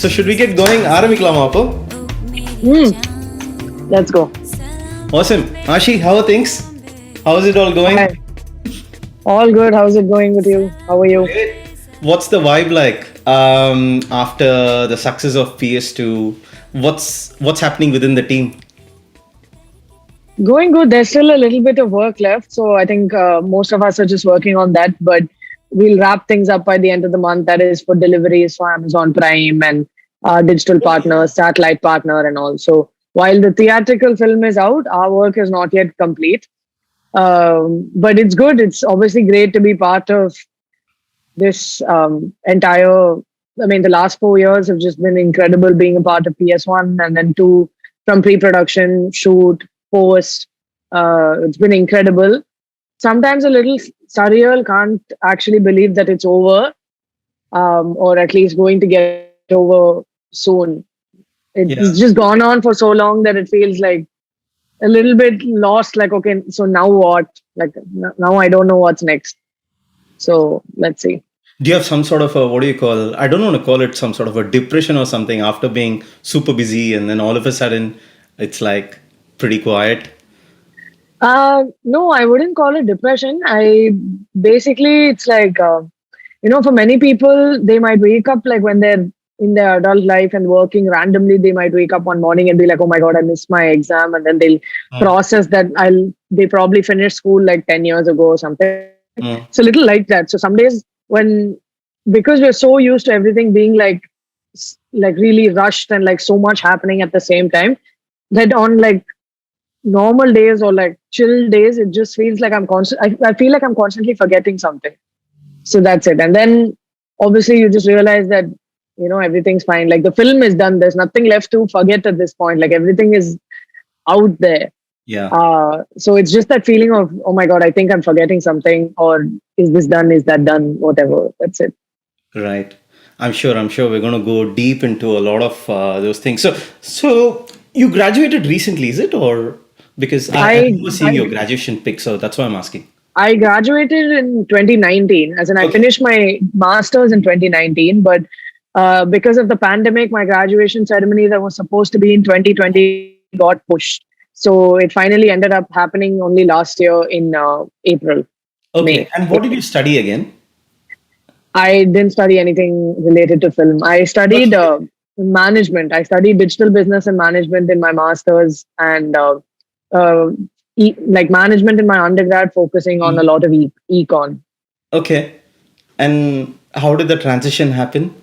So should we get going? ஆரம்பிக்கலாமா அப்போ? Let's go. Awesome. Aashee, how are things? How is it all going? Hi. All good. How's it going with you? How are you? Great. What's the vibe like after the success of PS2? What's happening within the team? Going good. There's still a little bit of work left. So I think most of us are just working on that. But we'll wrap things up by the end of the month. That is for deliveries for Amazon Prime and digital partner, satellite partner and all. So while the theatrical film is out, our work is not yet complete. But it's good. It's obviously great to be part of this entire, I mean, the last 4 years have just been incredible being a part of PS1 and then 2 from pre-production, shoot, post. It's been incredible. Sometimes a little surreal, can't actually believe that it's over or at least going to get over soon. It's just gone on for so long that it feels like a little bit lost, like, okay, so now what? Like, now I don't know what's next. So let's see. Do you have some sort of a, what do you call, I don't want to call it some sort of a depression or something after being super busy and then all of a sudden it's like pretty quiet? No, I wouldn't call it depression. Basically, it's like, for many people, they might wake up like when they're in their adult life and working randomly, they might wake up one morning and be like, oh my God, I missed my exam. And then they'll process that they probably finished school like 10 years ago or something. It's a little like that. So some days because we're so used to everything being like really rushed and like so much happening at the same time, that on like normal days or like chill days, it just feels like I feel like I'm constantly forgetting something. So that's it. And then obviously you just realize that, everything's fine. Like the film is done. There's nothing left to forget at this point. Like everything is out there. Yeah. So it's just that feeling of, oh my God, I think I'm forgetting something, or is this done? Is that done? Whatever. That's it. Right. I'm sure we're going to go deep into a lot of those things. So you graduated recently, is it? Or because I've never seen your graduation pic, so that's why I'm asking. I graduated in 2019, as in I finished my master's in 2019, but because of the pandemic, my graduation ceremony that was supposed to be in 2020 got pushed. So it finally ended up happening only last year in April. Okay. May. And what did you study again? I didn't study anything related to film. I studied management. I studied digital business and management in my master's, and like management in my undergrad, focusing on a lot of econ. Okay. And how did the transition happen?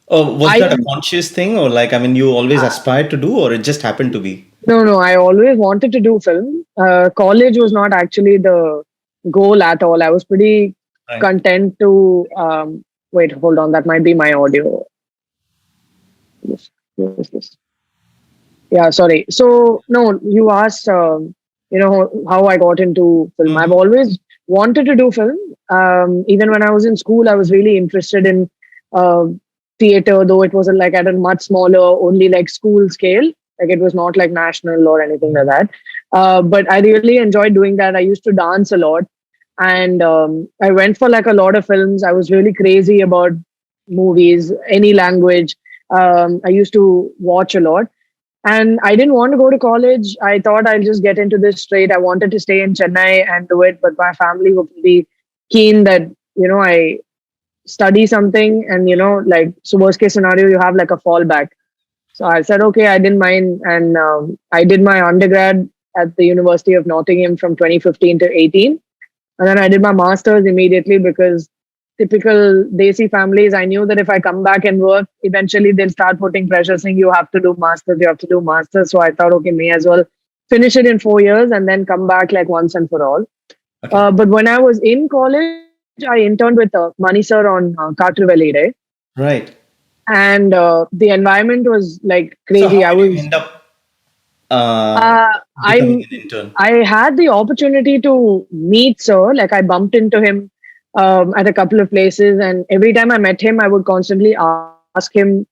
Oh, was that a conscious thing, or like, I mean, you always aspired to do, or it just happened to be? No, I always wanted to do film. College was not actually the goal at all. I was pretty content to wait, hold on, that might be my audio. This. Yeah, sorry. So no, you asked how I got into film. I've always wanted to do film. Even when I was in school, I was really interested in theater, though it was like at a much smaller, only like school scale. Like it was not like national or anything like that. But I really enjoyed doing that. I used to dance a lot. And I went for like a lot of films. I was really crazy about movies, any language. I used to watch a lot. And I didn't want to go to college. I thought I'll just get into this straight. I wanted to stay in Chennai and do it. But my family were pretty keen that, I study something and, like, so worst case scenario, you have like a fallback. So I said, okay, I didn't mind. And I did my undergrad at the University of Nottingham from 2015 to 18. And then I did my master's immediately because typical Desi families, I knew that if I come back and work, eventually they'll start putting pressure saying, you have to do masters. So I thought, okay, may as well finish it in 4 years and then come back like once and for all. Okay. But when I was in college, I interned with Mani Sir on Kaatruvelide. Right. And the environment was like crazy. So how did you end up becoming an intern? I had the opportunity to meet Sir. Like I bumped into him at a couple of places, and every time I met him, I would constantly ask him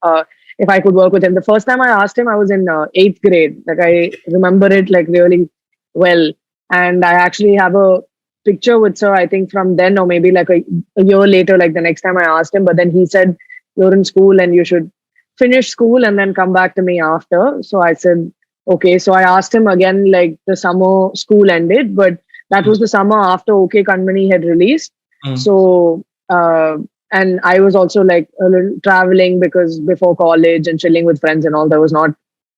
if I could work with him. The first time I asked him, I was in 8th grade. Like I remember it like really well, and I actually have a picture with Sir, I think from then, or maybe like a year later, like the next time I asked him. But then he said, you're in school and you should finish school and then come back to me after. So I said, okay. So I asked him again, like the summer school ended, but that Mm, was the summer after OK Kanmani had released. mm, So, and I was also like a little traveling because before college and chilling with friends and all,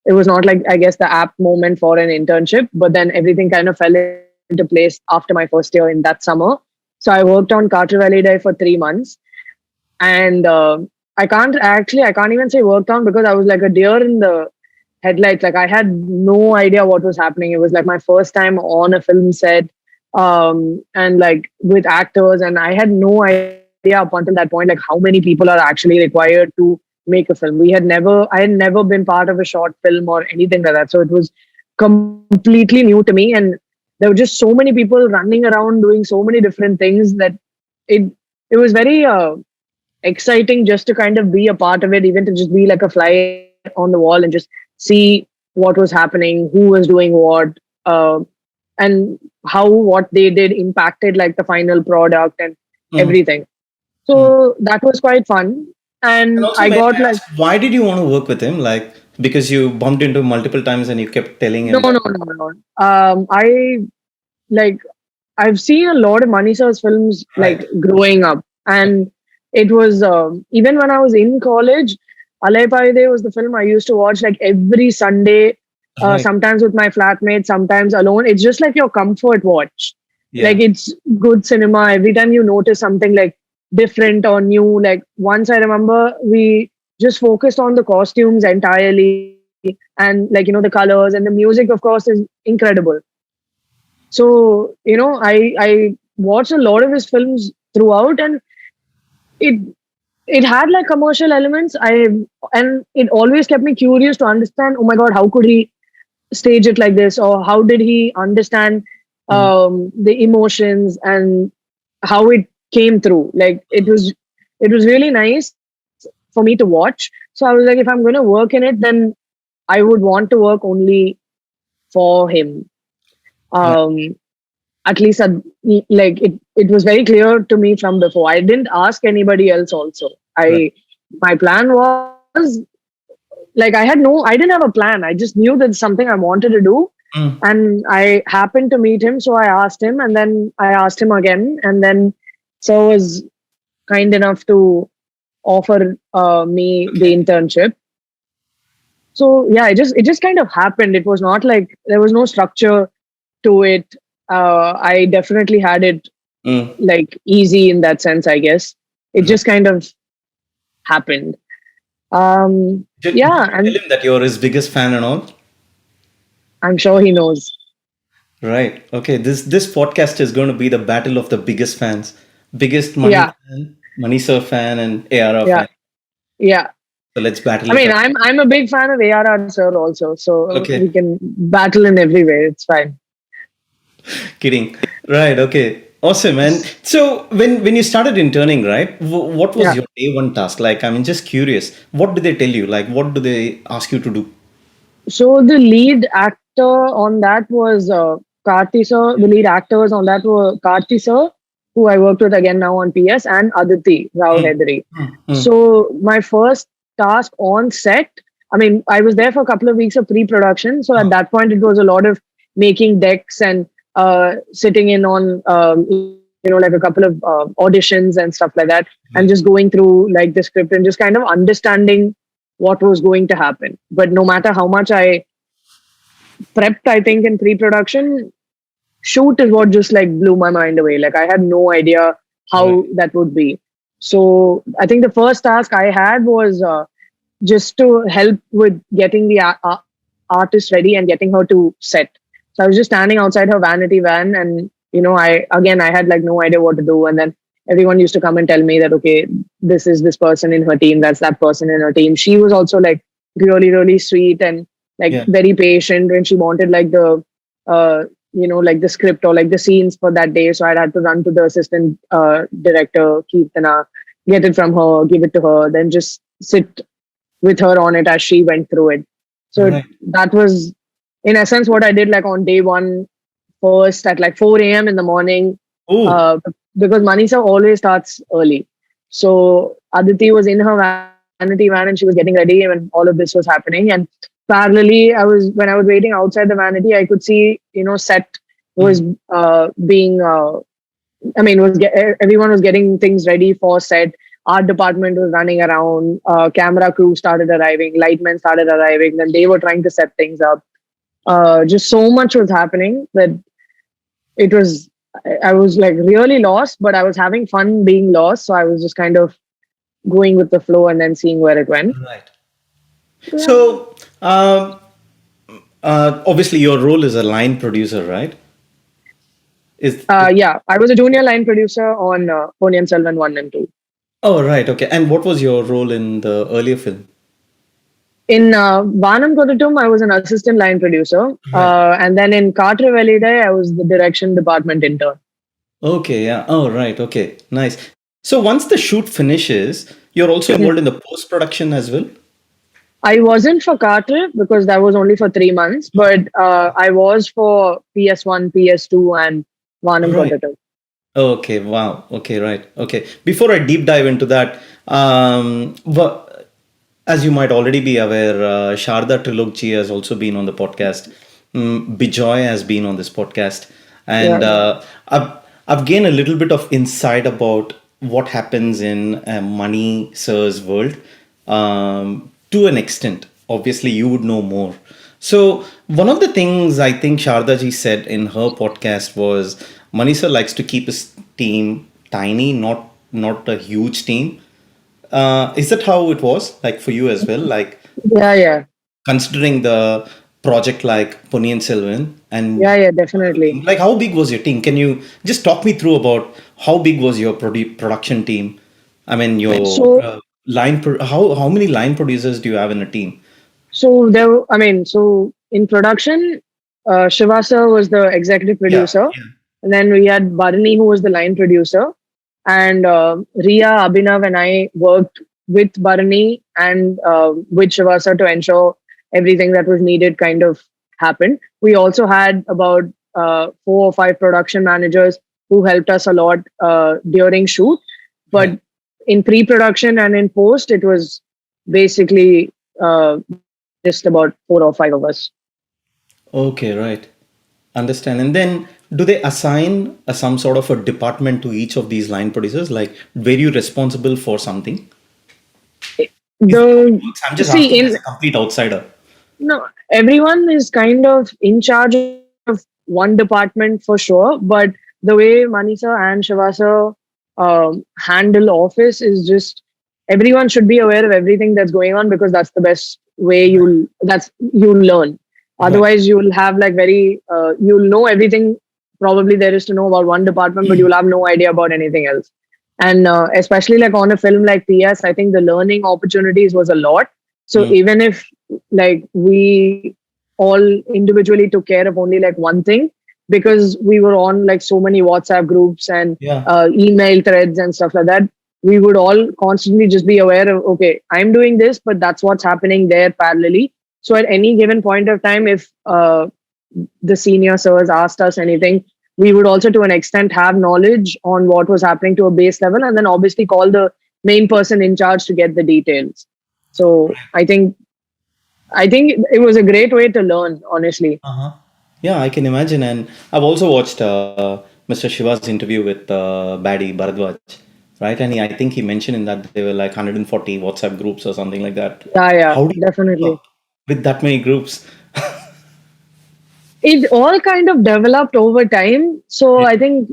it was not like, I guess, the apt moment for an internship. But then everything kind of fell into place after my first year in that summer. So I worked on Carter Valley Day for 3 months. And I can't even say worked on because I was like a deer in the headlights. Like I had no idea what was happening. It was like my first time on a film set, and like with actors, and I had no idea up until that point, like how many people are actually required to make a film. I had never been part of a short film or anything like that. So it was completely new to me, and there were just so many people running around doing so many different things that it it was very exciting just to kind of be a part of it, even to just be like a fly on the wall and just see what was happening, who was doing what, uh, and how what they did impacted like the final product and mm, everything. mm. So that was quite fun. And And also, I may got I like, ask, why did you want to work with him? Like, because you bumped into him multiple times and you kept telling no, him that. no, no, no. I like, I've seen a lot of Manisha's films like Right. growing up, and it was even when I was in college. Alay Paide was the film I used to watch like every Sunday, Right. sometimes with my flatmates, sometimes alone. It's just like your comfort watch. Like Yeah. it's good cinema. Every time you notice something like different or new, like once I remember we just focused on the costumes entirely and like the colors and the music, of course, is incredible. So, I watched a lot of his films throughout, and it it had like commercial elements. And it always kept me curious to understand, oh my God, how could he stage it like this? Or how did he understand Mm, the emotions and how it came through? Like it was really nice for me to watch. So I was like, if I'm gonna work in it, then I would want to work only for him. right. Um, at least like it was very clear to me from before. I didn't ask anybody else also. Right. I My plan was like, I didn't have a plan. I just knew that's something I wanted to do, Mm, and I happened to meet him, so I asked him, and then I asked him again, and then so was kind enough to offer me the okay. internship. So yeah, it just kind of happened. It was not like there was no structure to it. I definitely had it Mm. like easy in that sense, I guess. It Right. just kind of happened. Did Yeah, you tell and him that you're his biggest fan and all? I'm sure he knows. Right. Okay. This podcast is going to be the battle of the biggest fans. Biggest Money Yeah, fan, Money Sir fan, and ARR yeah, fan. yeah. So let's battle I it mean, out. I'm a big fan of ARR Sir also, so we Okay. can battle in every way. It's fine. Kidding. Right. Okay. Awesome. And so when you started interning, right? What was Yeah. your day one task? Like, I mean, just curious. What do they tell you? Like, what do they ask you to do? So the lead actor on that was Karti Sir. The lead actors on that were Karti Sir, who I worked with again now on PS, and Aditi Rao Mm, Hedri. mm, mm, So my first task on set, I mean, I was there for a couple of weeks of pre-production. So at that point, it was a lot of making decks and sitting in on, like a couple of auditions and stuff like that, and just right. going through like the script and just kind of understanding what was going to happen. But no matter how much I prepped, I think in pre-production, shoot is what just like blew my mind away. Like I had no idea Right. how that would be. So I think the first task I had was just to help with getting the artist ready and getting her to set. So I was just standing outside her vanity van, and I had like no idea what to do, and then everyone used to come and tell me that, okay, this is this person in her team, that's that person in her team. She was also like really really sweet and like Yeah. very patient when she wanted like uh like the script or like the scenes for that day. So I'd had to run to the assistant director Kirtana, get it from her, give it to her, then just sit with her on it as she went through it. So Right. that was, in essence, what I did like on day one, first at like 4 a.m. in the morning, Oh. uh, because Manisa always starts early. So Aditi was in her van. vanity van and she was getting ready when all of this was happening. And parallelly, when I was waiting outside the vanity, I could see, set was Mm. being everyone was getting things ready for set. Art department was running around. Camera crew started arriving. Lightmen started arriving. Then they were trying to set things up. Just so much was happening that it was. I was like really lost, but I was having fun being lost. So I was just kind of going with the flow and then seeing where it went. Right. Yeah. So, obviously, your role is a line producer, right? Is Yeah, I was a junior line producer on Ponniyin Selvan 1 and 2. Oh, right. Okay. And what was your role in the earlier film? In Vanam Kodatum, I was an assistant line producer. Right. And then in Katra Velide, I was the direction department intern. Okay. Yeah. Oh, right. Okay. Nice. So once the shoot finishes, you're also involved in the post production as well. I wasn't for Katra because that was only for 3 months, but I was for PS1, PS2, and Vanam Right. Kodatum. Okay. Wow. Okay. Right. Okay. Before I deep dive into that, as you might already be aware, Sharda Trilogchi has also been on the podcast. Bijoy has been on this podcast, and Yeah. I've gained a little bit of insight about what happens in Money Sir's world. To an extent, obviously, you would know more. So one of the things I think Sharda ji said in her podcast was Money Sir likes to keep his team tiny, not a huge team. Is that how it was like for you as well? Like Yeah, yeah. considering the project like Ponniyin Selvan and Yeah, yeah, definitely. like how big was your team? Can you just talk me through about how big was your production team? I mean, your So how many line producers do you have in a team? So in production, Shiva sir was the executive Yeah, producer, yeah, and then we had Bharani who was the line producer, and Ria, Abhinav, and I worked with Bharani and with Shiva sir to ensure everything that was needed kind of happened. We also had about 4 or 5 production managers who helped us a lot during shoot, right. but in pre-production and in post, it was basically just about 4 or 5 of us. Okay, right. Understand. And then do they assign some sort of a department to each of these line producers? Like, were you responsible for something? Is that how it The works? I'm just see asking as in a complete outsider. No, everyone is kind of in charge of one department for sure, but the way Manisa and Shivasa handle office is just everyone should be aware of everything that's going on because that's the best way Right. you'll learn. Right. Otherwise, you'll have like you'll know everything probably there is to know about one department, but you'll have no idea about anything else. And especially like on a film like PS, I think the learning opportunities was a lot. So Mm. even if like we all individually took care of only like one thing because we were on like so many WhatsApp groups and Yeah. email threads and stuff like that, we would all constantly just be aware of, okay, I'm doing this, but that's what's happening there parallelly. So at any given point of time, if the senior sirs asked us anything, we would also to an extent have knowledge on what was happening to a base level and then obviously call the main person in charge to get the details. So I think it was a great way to learn, honestly. Uh-huh. Yeah, I can imagine. And I've also watched Mr. Shiva's interview with Baddy Bharadwaj, right? And I think he mentioned in that there were like 140 WhatsApp groups or something like that. Yeah, yeah, How do you keep definitely. up with that many groups? It all kind of developed over time. So Yeah. I think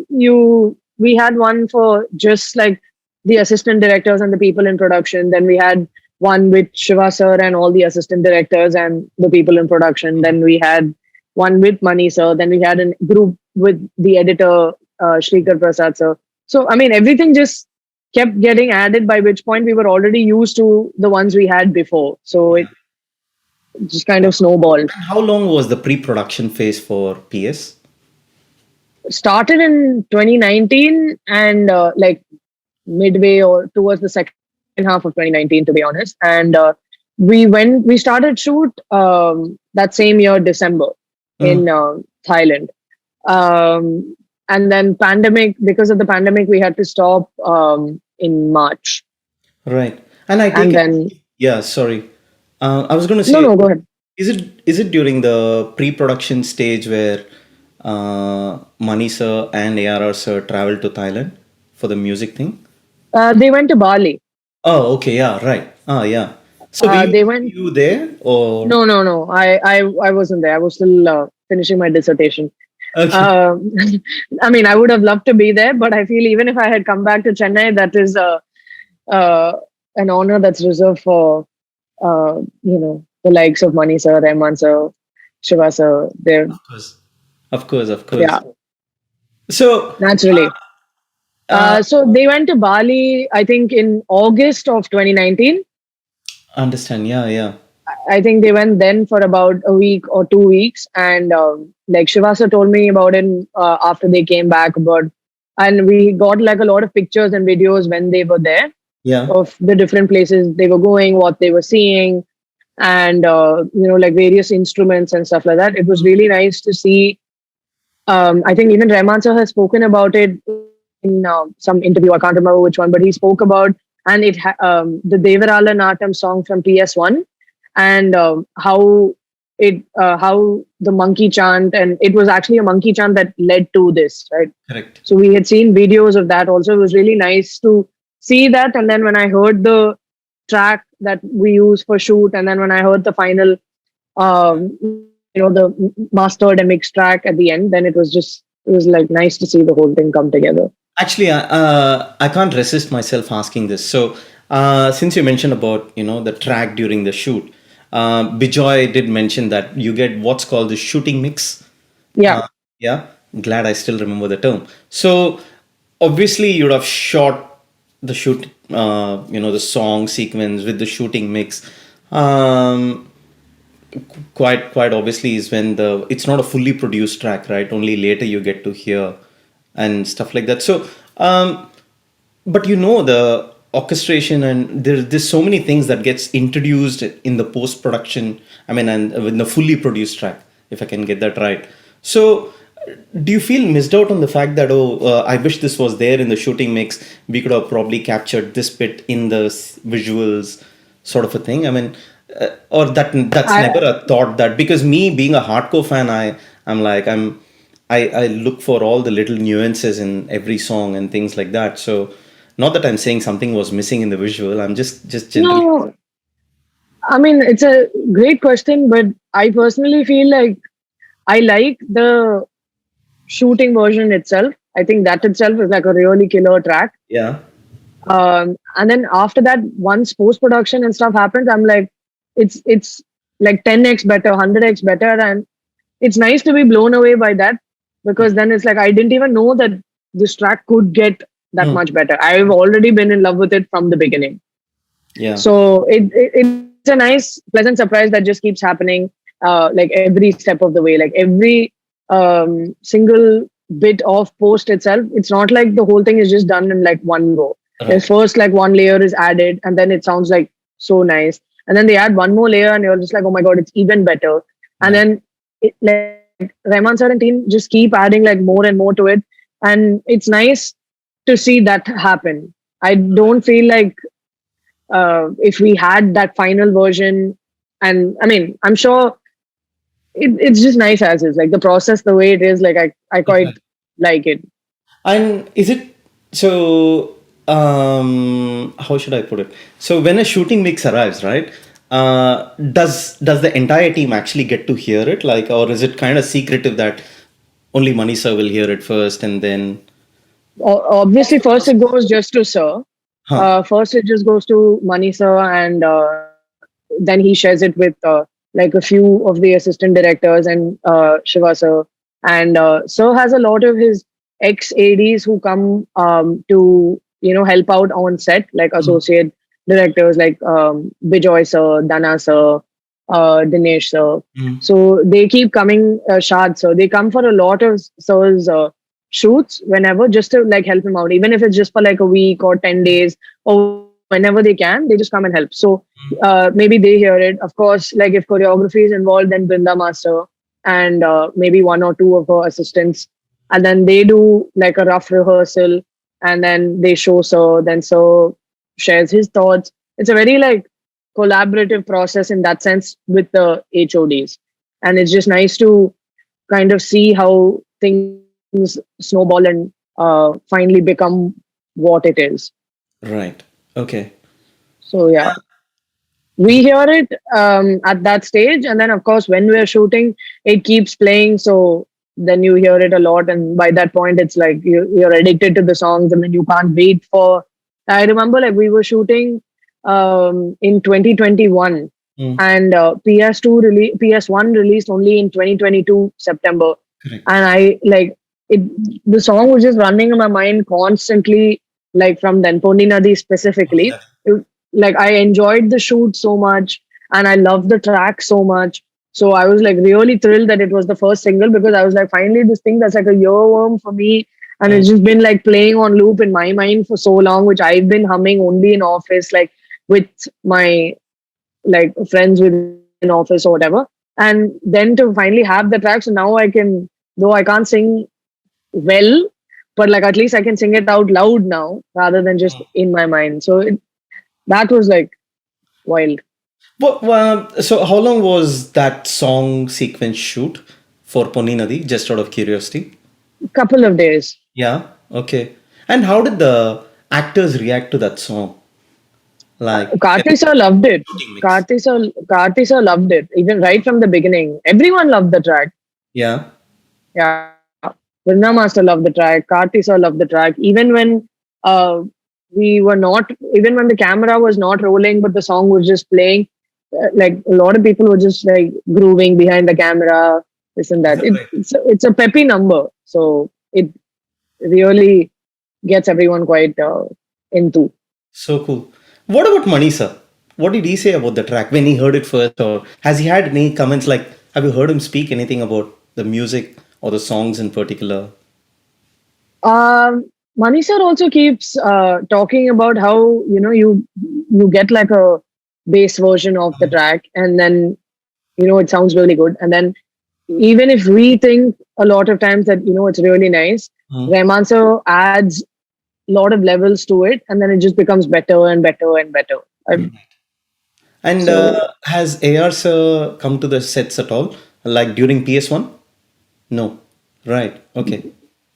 we had one for just like the assistant directors and the people in production. Then we had one with Shiva sir and all the assistant directors and the people in production. Then we had one with Mani sir. Then we had a group with the editor, Shrikar Prasad sir. So I mean, everything just kept getting added. By which point we were already used to the ones we had before. So it just kind of snowballed. And how long was the pre-production phase for PS? Started in 2019 and like midway or towards the second half of 2019 to be honest, and we started shoot that same year December Uh, in Thailand, and then pandemic, because of the pandemic we had to stop in March. right. And I take And it. then Yeah, sorry. I was going to no, say, no, go ahead. is it during the pre-production stage where Mani sir and ARR sir traveled to Thailand for the music thing? They went to Bali. Oh, okay, yeah, right. Ah, yeah. So They were went. you there or No, no, no. I wasn't there. I was still finishing my dissertation. okay? Um, I mean, I would have loved to be there, but I feel even if I had come back to Chennai, that is uh, an honor that's reserved for the likes of Mani sir, Rahman sir, Shiva sir. They're Of course, of course, of course. yeah, So, naturally. uh, So they went to Bali, I think, in August of 2019. understand. Yeah, yeah, I think they went then for about a week or 2 weeks, and like Shivasa told me about it after they came back. And we got like a lot of pictures and videos when they were there yeah. of the different places they were going, what they were seeing, and like various instruments and stuff like that. It was really nice to see. I think even Rahman sir has spoken about it in some interview. I can't remember which one, but he spoke about and the Devarala Natam song from PS1 and how the monkey chant, and it was actually a monkey chant that led to this, right? Correct. So we had seen videos of that also. It was really nice to see that. And then when I heard the track that we use for shoot, and then when I heard the final, the mastered and mixed track at the end, then it was like nice to see the whole thing come together. Actually, I can't resist myself asking this. So, since you mentioned about the track during the shoot, Bijoy did mention that you get what's called the shooting mix. Yeah. Uh, yeah, glad I still remember the term. So, obviously, you'd have shot the shoot, the song sequence with the shooting mix. Um, quite obviously is when it's not a fully produced track, right? Only later you get to hear and stuff like that. So but the orchestration, and there's so many things that gets introduced in the post production, I mean, and with the fully produced track, if I can get that right. So do you feel missed out on the fact that, I wish this was there in the shooting mix, we could have probably captured this bit in the visuals, sort of a thing? I mean, or that's I never a thought, that because me being a hardcore fan, I look for all the little nuances in every song and things like that. So not that I'm saying something was missing in the visual. I'm just generally. no, I mean it's a great question, but I personally feel like I like the shooting version itself. I think that itself is like a really killer track. Yeah. And then after that, once post production and stuff happens, I'm like, it's like 10x better, 100x better, and it's nice to be blown away by that because then it's like I didn't even know that this track could get that Hmm. much better. I've already been in love with it from the beginning. Yeah. So it's a nice, pleasant surprise that just keeps happening, like every step of the way, like every single bit of post itself. It's not like the whole thing is just done in like one go. There's Right. first like one layer is added, and then it sounds like so nice, and then they add one more layer, and you're just like, oh my god, it's even better. And Right. then like Rahman sir and team just keep adding like more and more to it, and it's nice to see that happen. I don't feel like if we had that final version, and I mean, I'm sure it's just nice as is. Like the process, the way it is, like I quite Exactly. like it. And is it so? How should I put it? So when a shooting mix arrives, right? Does the entire team actually get to hear it, like, or is it kind of secretive that only Manisa will hear it first, and then? Obviously, first it goes just to Sir. Huh. First it just goes to Mani Sir, and then he shares it with like a few of the assistant directors and Shiva Sir. And Sir has a lot of his ex ADs who come to help out on set, like Mm. associate directors like Bijoy Sir, Dana Sir, Dinesh Sir. Mm. So they keep coming, Shad Sir. They come for a lot of Sir's shoots whenever, just to like help him out, even if it's just for like a week or 10 days or whenever they can, they just come and help. So maybe they hear it. Of course, like if choreography is involved, then Brinda Master and maybe one or two of her assistants. And then they do like a rough rehearsal and then they show Sir, then Sir shares his thoughts. it's a very like collaborative process in that sense with the HODs, and it's just nice to kind of see how things snowball and finally become what it is. Right. Okay. So yeah, we hear it at that stage, and then of course when we're shooting, it keeps playing. So then you hear it a lot, and by that point, it's like you're addicted to the songs, and then you can't wait for. I remember like we were shooting in 2021, Mm, and PS1 released only in 2022 September, correct. and I like it. The song was just running in my mind constantly, like from then Poni Nadi specifically. It, like I enjoyed the shoot so much, and I loved the track so much. So I was like really thrilled that it was the first single, because I was like, finally this thing that's like a earworm for me, and Mm, it's just been like playing on loop in my mind for so long, which I've been humming only in office, like with my like friends within office or whatever. And then to finally have the track, so now I can, though I can't sing well, but like at least I can sing it out loud now rather than just mm. in my mind. So that was like wild. So how long was that song sequence shoot for Poni Nadi? Just out of curiosity. Couple of days. Yeah. Okay. And how did the actors react to that song? Like, Karthi sir loved it. shooting mix. Karthi sir loved it even right from the beginning. Everyone loved the track. Yeah. Yeah, Vrinda Master loved the track. Karthi sir loved the track. Even when uh, we were not, even when the camera was not rolling, but the song was just playing, like a lot of people were just like grooving behind the camera, this and Is that. that right? It's a peppy number, so it really gets everyone quite into. So cool. What about Mani sir? What did he say about the track when he heard it first, or has he had any comments like, have you heard him speak anything about the music or the songs in particular? Mani sir also keeps talking about how you get like a bass version of the track, and then it sounds really good. And then even if we think a lot of times that it's really nice, Mm. Rahman sir adds a lot of levels to it, and then it just becomes better and better and better. And So has AR Sir come to the sets at all, like during PS1? No. Right. Okay.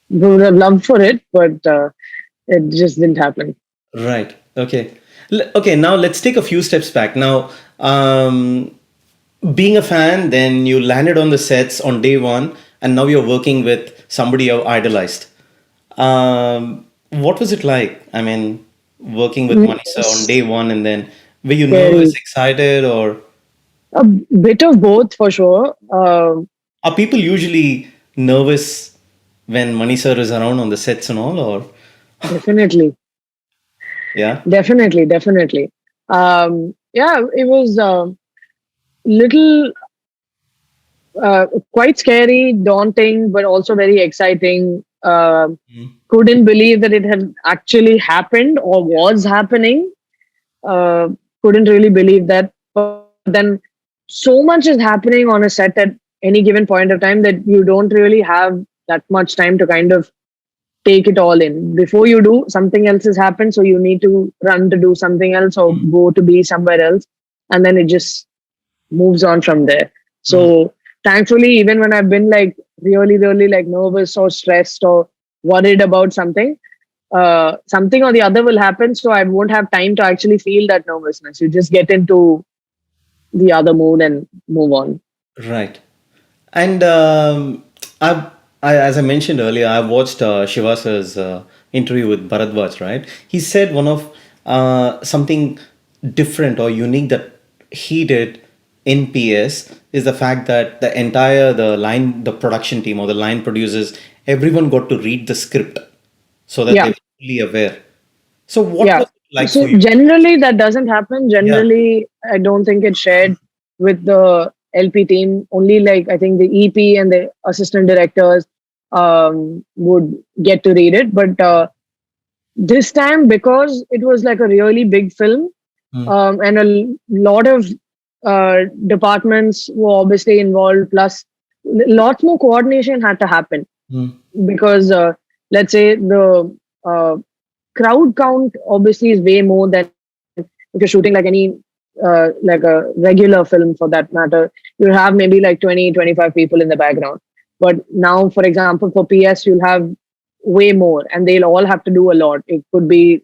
we would have loved for it, but it just didn't happen. Right. Okay. Okay. Now let's take a few steps back. Now, being a fan, then you landed on the sets on day one, and now you're working with somebody you idolized. What was it like? I mean, working with Manisa on day one, and then were you nervous, Scary. excited, or A bit of both for sure. are people usually nervous when Manisa is around on the sets and all? Or Definitely, yeah, definitely. Yeah, it was little quite scary, daunting, but also very exciting. Mm. Couldn't believe that it had actually happened or was happening. Uh, couldn't really believe that. But then so much is happening on a set at any given point of time that you don't really have that much time to kind of take it all in. Before you do, something else has happened. So you need to run to do something else or go to be somewhere else. And then it just moves on from there. Mm. So thankfully, even when I've been like really like nervous or stressed or worried about something, something or the other will happen. So I won't have time to actually feel that nervousness. You just get into the other mood and move on. Right. And as I mentioned earlier, I watched Shivasa's interview with Bharadwaj, right? He said one of something different or unique that he did in PS is the fact that the production team or the line producers, everyone got to read the script so that they Yeah. were fully aware. So what Yeah. was it like for So you? generally that doesn't happen. Yeah. Generally, I don't think it's shared with the LP team. Only like I think the EP and the assistant directors would get to read it. But this time, because it was like a really big film, Mm, and lot of departments were obviously involved, plus lots more coordination had to happen, mm, because let's say the crowd count obviously is way more than if you're shooting like any like a regular film for that matter, you'll have maybe like 20, 25 people in the background. But now, for example, for PS, you'll have way more, and they'll all have to do a lot. It could be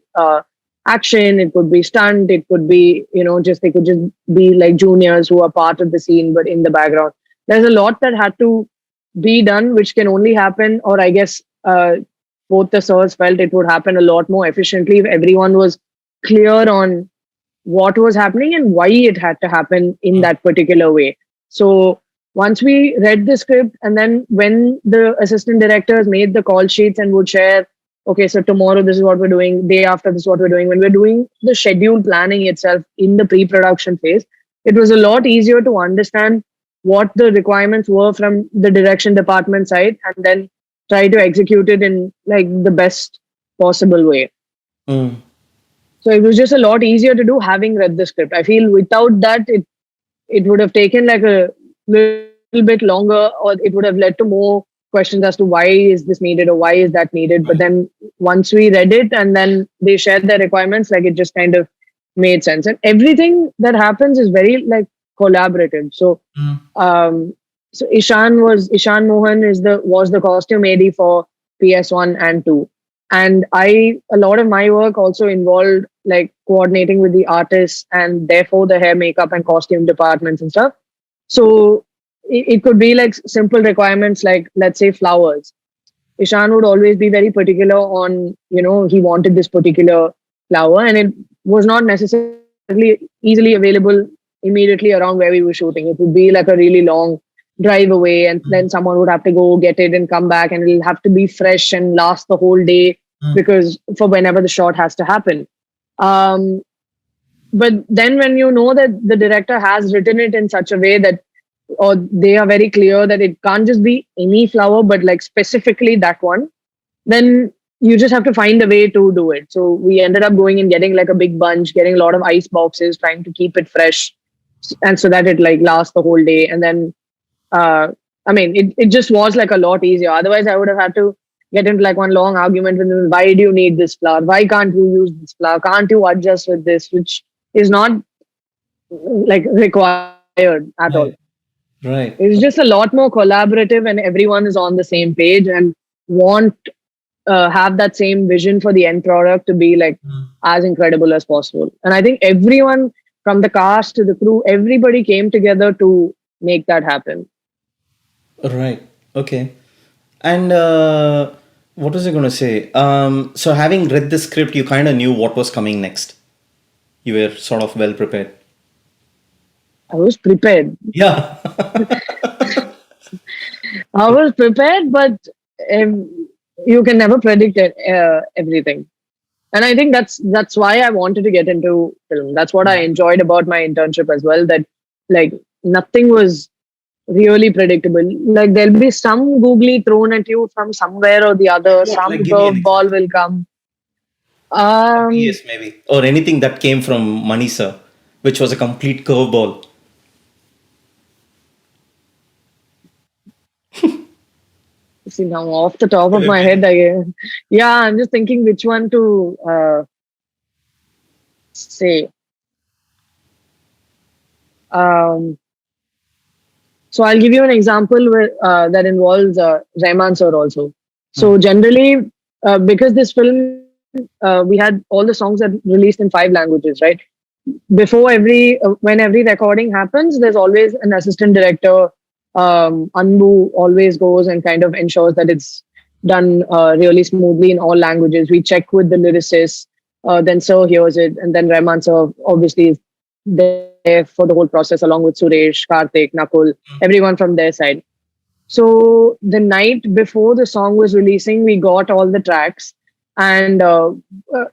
action, it could be stunt, it could be, just they could just be like juniors who are part of the scene but in the background. There's a lot that had to be done, which can only happen, or I guess both the sirs felt it would happen a lot more efficiently if everyone was clear on what was happening and why it had to happen in that particular way. So once we read the script, and then when the assistant directors made the call sheets and would share, okay, so tomorrow this is what we're doing, day after this is what we're doing, when we're doing the schedule planning itself in the pre-production phase, it was a lot easier to understand what the requirements were from the direction department side, and then try to execute it in like the best possible way. Mm. So it was just a lot easier to do having read the script. I feel without that, it would have taken like a little bit longer, or it would have led to more questions as to why is this needed or why is that needed. But then once we read it and then they shared their requirements, like it just kind of made sense. And everything that happens is very like collaborative. So so Ishan Mohan was the costume AD for PS1 and 2. And a lot of my work also involved like coordinating with the artists and therefore the hair, makeup, and costume departments and stuff. So it could be like simple requirements, like let's say flowers. Ishan would always be very particular on, he wanted this particular flower, and it was not necessarily easily available immediately around where we were shooting. It would be like a really long drive away, and then someone would have to go get it and come back, and it'll have to be fresh and last the whole day because for whenever the shot has to happen. But then when you know that the director has written it in such a way that, or they are very clear that it can't just be any flower, but like specifically that one, then you just have to find a way to do it. So we ended up going and getting like a big bunch, getting a lot of ice boxes, trying to keep it fresh, and so that it like lasts the whole day. And then it just was like a lot easier. Otherwise, I would have had to get into like one long argument with them. Why do you need this flower? Why can't you use this flower? Can't you adjust with this? Which is not like required at all. Right. It's just a lot more collaborative, and everyone is on the same page and have that same vision for the end product to be like as incredible as possible. And I think everyone from the cast to the crew, everybody came together to make that happen. Right. Okay. And what was I going to say? So having read the script, you kind of knew what was coming next. You were sort of well prepared. I was prepared. Yeah. I was prepared, but you can never predict everything. And I think that's why I wanted to get into film. That's what I enjoyed about my internship as well. That like nothing was really predictable. Like there'll be some googly thrown at you from somewhere or the other. Some curve ball will come. Yes, maybe. Or anything that came from Manisa, which was a complete curveball. See, now off the top of my head, I'm just thinking which one to say. So I'll give you an example that involves Rahman Sir also. So generally, because this film, we had all the songs that released in 5 languages, right? Before when every recording happens, there's always an assistant director. Anbu always goes and kind of ensures that it's done really smoothly in all languages. We check with the lyricist, then Sir hears it, and then Rahman Sir obviously is there for the whole process along with Suresh, Karthik, Nakul, everyone from their side. So the night before the song was releasing, we got all the tracks and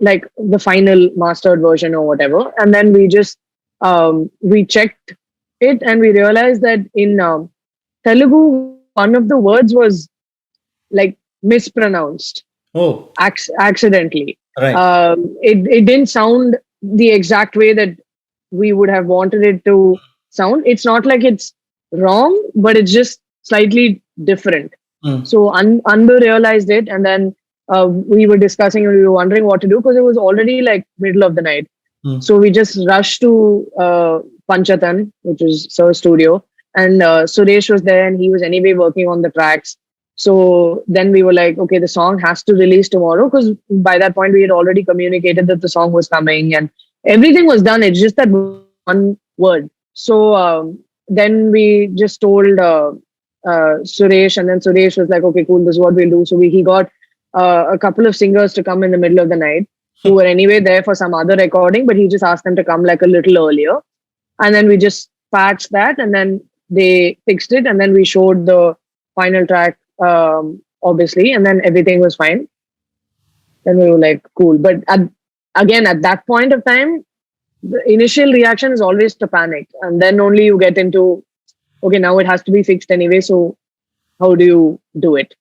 like the final mastered version or whatever, and then we just we checked it and we realized that in Telugu, one of the words was like mispronounced. Oh. Accidentally. Right. It didn't sound the exact way that we would have wanted it to sound. It's not like it's wrong, but it's just slightly different. So Anbu realized it, and then we were discussing and we were wondering what to do because it was already like middle of the night. Hmm. So we just rushed to Panchatan, which is Sir's studio, and Suresh was there, and he was anyway working on the tracks. So then we were like, okay, the song has to release tomorrow, because by that point we had already communicated that the song was coming and everything was done. It's just that one word. So then we just told Suresh, and then Suresh was like, okay, cool, this is what we'll do. So he got a couple of singers to come in the middle of the night who were anyway there for some other recording, but he just asked them to come like a little earlier. And then we just patched that, and then they fixed it, and then we showed the final track, obviously, and then everything was fine. Then we were like, cool. But again, at that point of time, the initial reaction is always to panic, and then only you get into, okay, now it has to be fixed anyway. So how do you do it?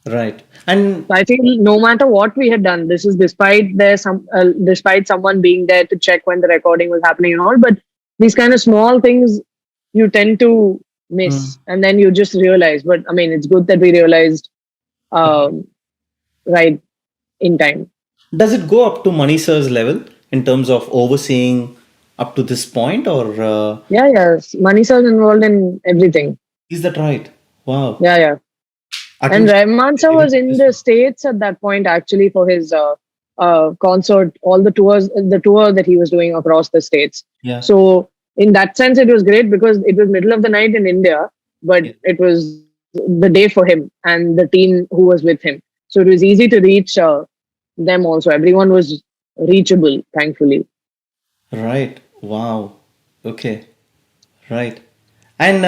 Right. And So I think no matter what we had done, this is despite someone being there to check when the recording was happening and all. But these kind of small things you tend to mm, miss, and then you just realize. But I mean, it's good that we realized um, right in time. does it go up to Mani sir's level in terms of overseeing up to this point, or Yeah, yeah. Manisha is involved in everything. is that right? Wow. Yeah, yeah. And Attention Rahman is sir given was to in this the one. States at that point actually for his concert, all the tour that he was doing across the States. Yeah. So in that sense, it was great because it was middle of the night in India, but Yeah. it was the day for him and the team who was with him. So it was easy to reach them also. Everyone was reachable, thankfully. Right. Wow. Okay. Right. And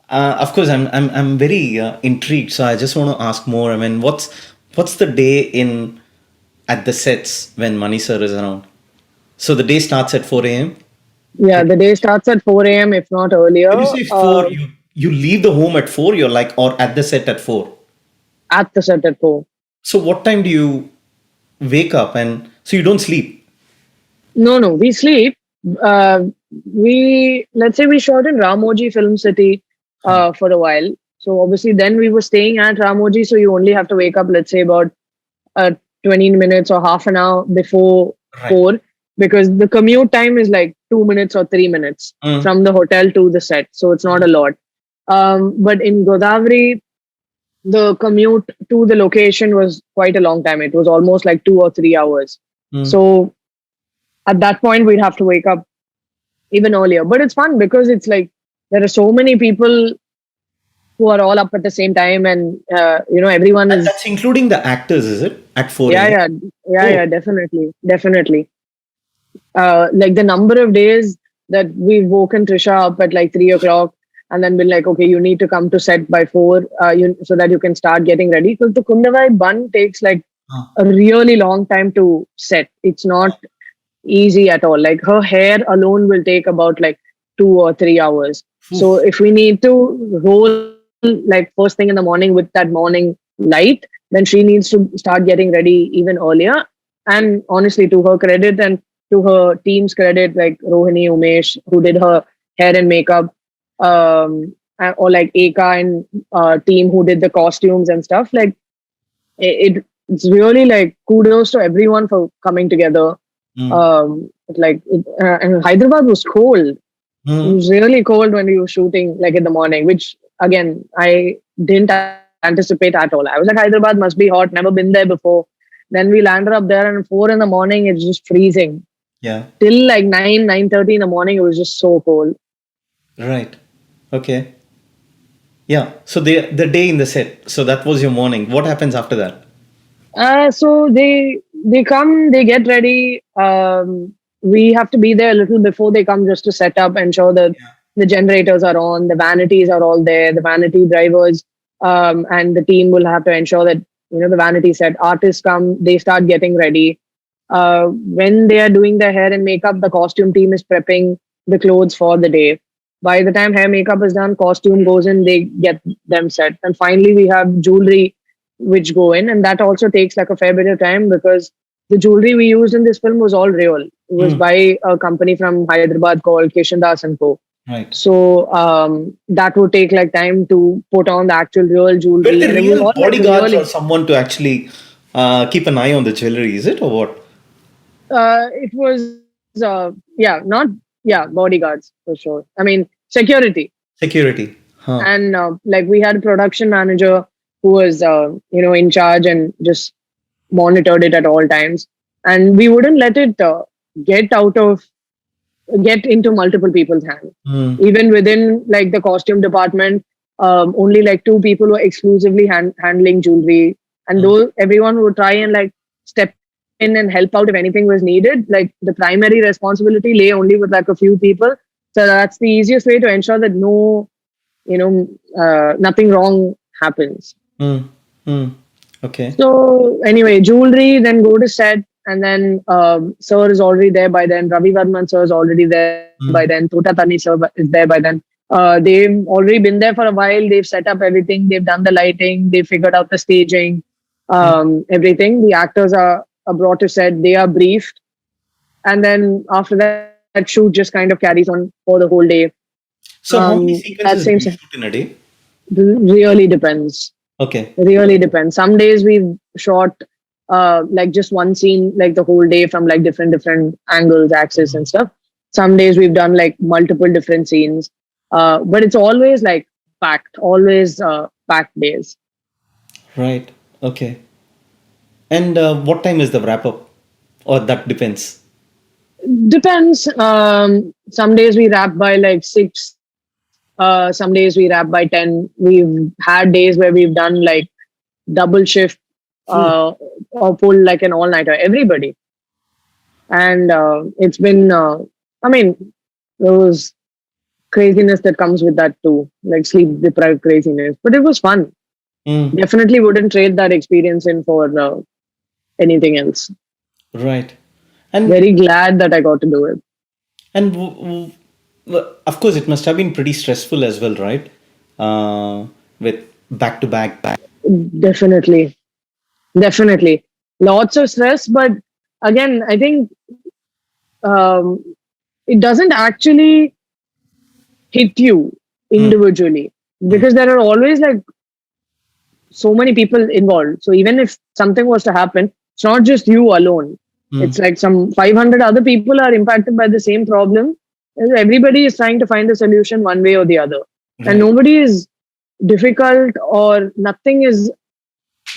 of course, I'm very intrigued. So I just want to ask more. I mean, what's the day in at the sets when Mani sir is around? So the day starts at 4 a.m. Yeah, the day starts at 4 a.m., if not earlier, When you say 4, you leave the home at 4. You're like, or at the set at 4. at the set at 4. So what time do you wake up? And so you don't sleep. No, no, we sleep. Uh, let's say we shot in Ramoji Film City Huh. for a while. So obviously, then we were staying at Ramoji, so you only have to wake up, let's say, about uh, 20 minutes or half an hour before Right. 4, because the commute time is like 2 minutes or 3 minutes Mm. from the hotel to the set. So it's not a lot. But in Godavari, the commute to the location was quite a long time. It was almost like 2 or 3 hours. Mm. So at that point, we'd have to wake up even earlier. But it's fun because it's like there are so many people who are all up at the same time, and everyone And is. that's including the actors, is it? At 4 Yeah, a.m. yeah, yeah, Oh, yeah, definitely, definitely. Like the number of days that we've woken Trisha up at like 3 o'clock, and then been like, okay, you need to come to set by 4, so that you can start getting ready. Because the Kundavai bun takes like huh. a really long time to set. It's not easy at all. Like her hair alone will take about like 2 or 3 hours. So Oof. if we need to roll like first thing in the morning with that morning light, then she needs to start getting ready even earlier. And honestly, to her credit and to her team's credit, like Rohini Umesh, who did her hair and makeup, or like Eka and team who did the costumes and stuff, like it's really like kudos to everyone for coming together. Mm. And Hyderabad was cold. It Mm. was really cold when we were shooting, like in the morning, which again I didn't anticipate at all. I was like, Hyderabad must be hot. Never been there before. Then we landed up there, and 4 in the morning, it's just freezing. Yeah. Till like 9:30 in the morning, it was just so cold. Right. Okay. Yeah. So the day in the set. So that was your morning. What happens after that? So they come, they get ready. We have to be there a little before they come just to set up, ensure that Yeah. the generators are on, the vanities are all there, the vanity drivers, and the team will have to ensure that the vanity set artists come, they start getting ready. When they are doing their hair and makeup, the costume team is prepping the clothes for the day. By the time hair makeup is done, costume goes in, they get them set, and finally we have jewelry which go in, and that also takes like a fair bit of time because the jewelry we used in this film was all real. It was Mm. by a company from Hyderabad called Kishan Das and Co. Right. So that would take like time to put on the actual real Were jewelry, the and it was real all like bodyguards or really. someone to actually keep an eye on the jewelry, is it, or what? It was, bodyguards for sure. I mean, security. Security. Huh. And like we had a production manager who was, in charge and just monitored it at all times. And we wouldn't let it get out of get into multiple people's hands. Mm. Even within like the costume department, only like two people were exclusively handling jewelry, and Mm. though everyone would try and like step in and help out if anything was needed, like the primary responsibility lay only with like a few people. So that's the easiest way to ensure that nothing wrong happens. Mm. Mm. Okay. So anyway, jewelry, then go to set, and then Sir is already there by then. Ravi Varman Sir is already there by then. Mm. Tota Tani Sir is there by then. They've already been there for a while. They've set up everything. They've done the lighting. They figured out the staging, Mm. everything. The actors are brought to set. They are briefed, and then after that, shoot just kind of carries on for the whole day. So how many That same sequences do you shoot in a day? really depends. Okay. Really depends. Some days we've shot like just one scene like the whole day from like different angles, axes and stuff. Some days we've done like multiple different scenes. But it's always like packed, always packed days. Right. Okay. And what time is the wrap up? Or that depends. Depends. Some days we wrap by like 6. Some days we wrap by 10. We've had days where we've done like double shift Hmm. or pull like an all nighter. Everybody. And it's been, I mean, there was craziness that comes with that too, like sleep deprived craziness. But it was fun. Mm. Definitely wouldn't trade that experience in for anything else. Right. And Very glad that I got to do it. and of course it must have been pretty stressful as well, right? With back to back. Definitely, definitely, lots of stress. But again, I think um, it doesn't actually hit you Mm. individually Mm. because there are always like so many people involved. So even if something was to happen, it's not just you alone. It's Mm. like some 500 other people are impacted by the same problem. And everybody is trying to find a solution one way or the other. And Right. nobody is difficult or nothing is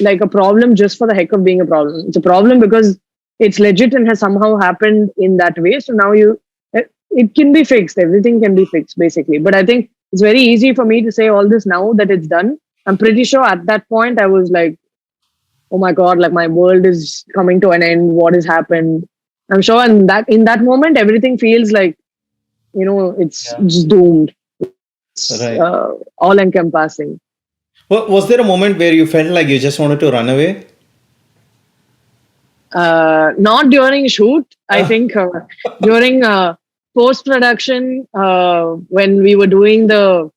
like a problem just for the heck of being a problem. It's a problem because it's legit and has somehow happened in that way. So now it can be fixed. Everything can be fixed basically. But I think it's very easy for me to say all this now that it's done. I'm pretty sure at that point I was like, oh my God, like my world is coming to an end. What has happened? I'm sure in that moment, everything feels like, it's Yeah. just doomed. It's Right. all encompassing. Was there a moment where you felt like you just wanted to run away? Not during shoot. I Ah. think during post production, when we were doing the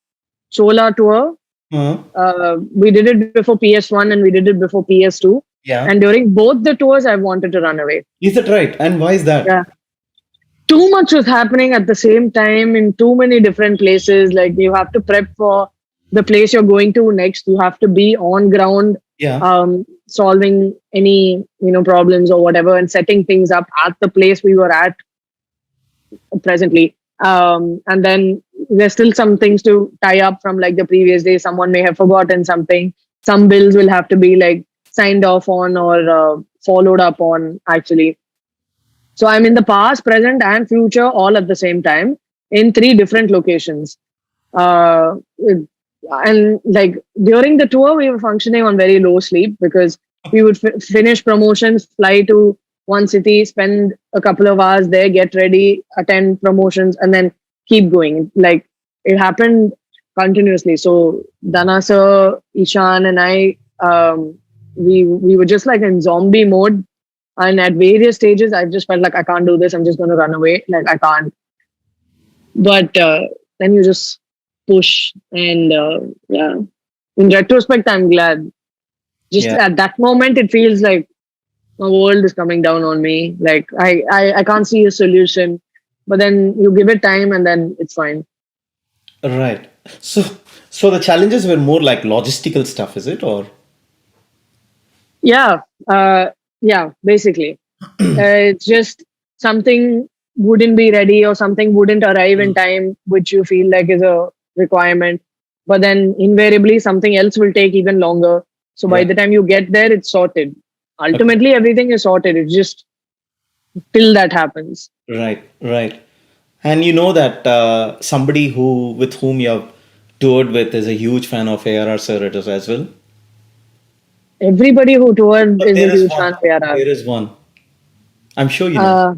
Chola tour, Uh, we did it before PS1 and we did it before PS2. yeah. And during both the tours, I wanted to run away. Is that right? And why is that? Yeah. Too much was happening at the same time in too many different places. Like you have to prep for the place you're going to next. You have to be on ground, Yeah. solving any problems or whatever, and setting things up at the place we were at presently. And then there's still some things to tie up from like the previous day. Someone may have forgotten something. Some bills will have to be like signed off on or followed up on actually. So I'm in the past, present, and future all at the same time in 3 different locations. Uh, and like during the tour, we were functioning on very low sleep because we would finish promotions, fly to one city, spend a couple of hours there, get ready, attend promotions, and then keep going. Like it happened continuously. So Dana sir, Ishan, and I, we were just like in zombie mode, and at various stages, I just felt like I can't do this. I'm just going to run away. Like I can't. But then you just push, and yeah. In retrospect, I'm glad. Just Yeah. at that moment, it feels like my world is coming down on me. Like I can't see a solution. But then you give it time, and then it's fine. Right. So, so the challenges were more like logistical stuff, is it? Or Yeah, yeah, basically. It's just something wouldn't be ready or something wouldn't arrive in Mm. time, which you feel like is a requirement. But then invariably something else will take even longer. So by Yeah. the time you get there, it's sorted. Okay. Ultimately, everything is sorted. It's just till that happens. Right. Right. And you know that somebody who with whom you have toured with is a huge fan of ARR Sir as well. Everybody who toured is a There is huge one. fan of ARR. There is one. I'm sure you know. Uh,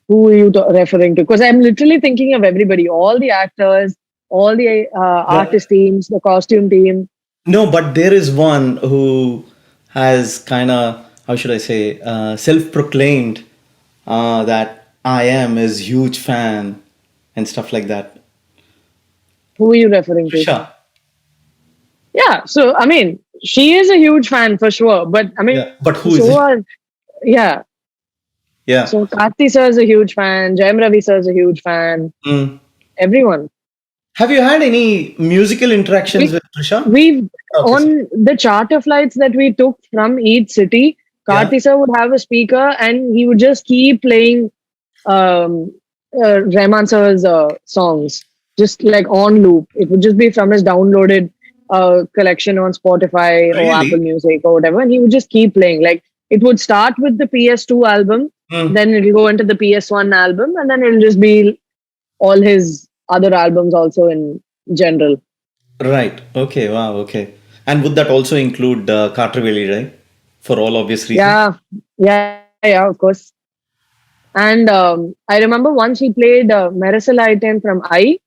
who are you referring to? Because I'm literally thinking of everybody, all the actors, all the But artist teams, the costume team. no, but there is one who has kind of, how should I say, self-proclaimed that I am his huge fan and stuff like that. Who are you referring to? Trisha. Yeah. So, I mean, she is a huge fan for sure. But I mean, Yeah. But who is so it? are, yeah. Yeah. So, Karthi sir is a huge fan. Jayam Ravi sir is a huge fan. Mm. Everyone. Have you had any musical interactions We, with Trisha? we've, Okay, sorry. on the charter flights that we took from each city, Yeah. Karthi sir would have a speaker and he would just keep playing um, Rahman sir's songs, just like on loop. It would just be from his downloaded collection on Spotify or Apple Really? Music or whatever, and he would just keep playing. Like it would start with the PS2 album, Mm. then it'll go into the PS1 album, and then it'll just be all his other albums also in general. Right. Okay. Wow. Okay. And would that also include Carterville, right? For all obvious reasons. Yeah, of course. And I remember once he played Marisol item from I,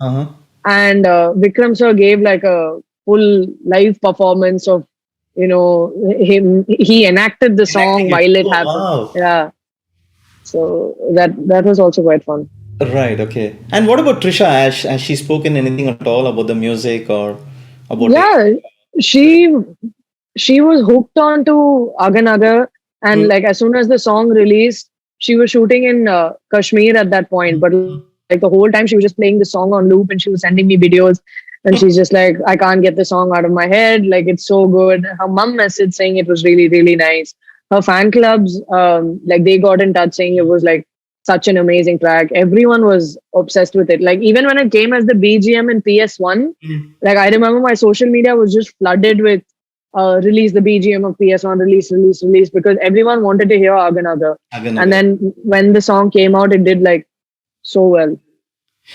Uh-huh. and Vikram sir gave like a full live performance of him. He enacted the song Enacting it. while it Oh, happened. wow. Yeah, so that was also quite fun. Right. Okay. And what about Trisha? Has she spoken anything at all about the music or about it? Yeah, she she was hooked onto Aganaga, and Mm. like as soon as the song released, she was shooting in Kashmir at that point. But like the whole time, she was just playing the song on loop, and she was sending me videos. And she's just like, I can't get the song out of my head. Like it's so good. Her mom messaged saying it was really, really nice. Her fan clubs, like they got in touch saying it was like such an amazing track. Everyone was obsessed with it. Like even when it came as the BGM in PS1, Mm. like I remember my social media was just flooded with release the BGM of PS1, release, because everyone wanted to hear Aganaga. And Aganagar. then when the song came out, it did like so well.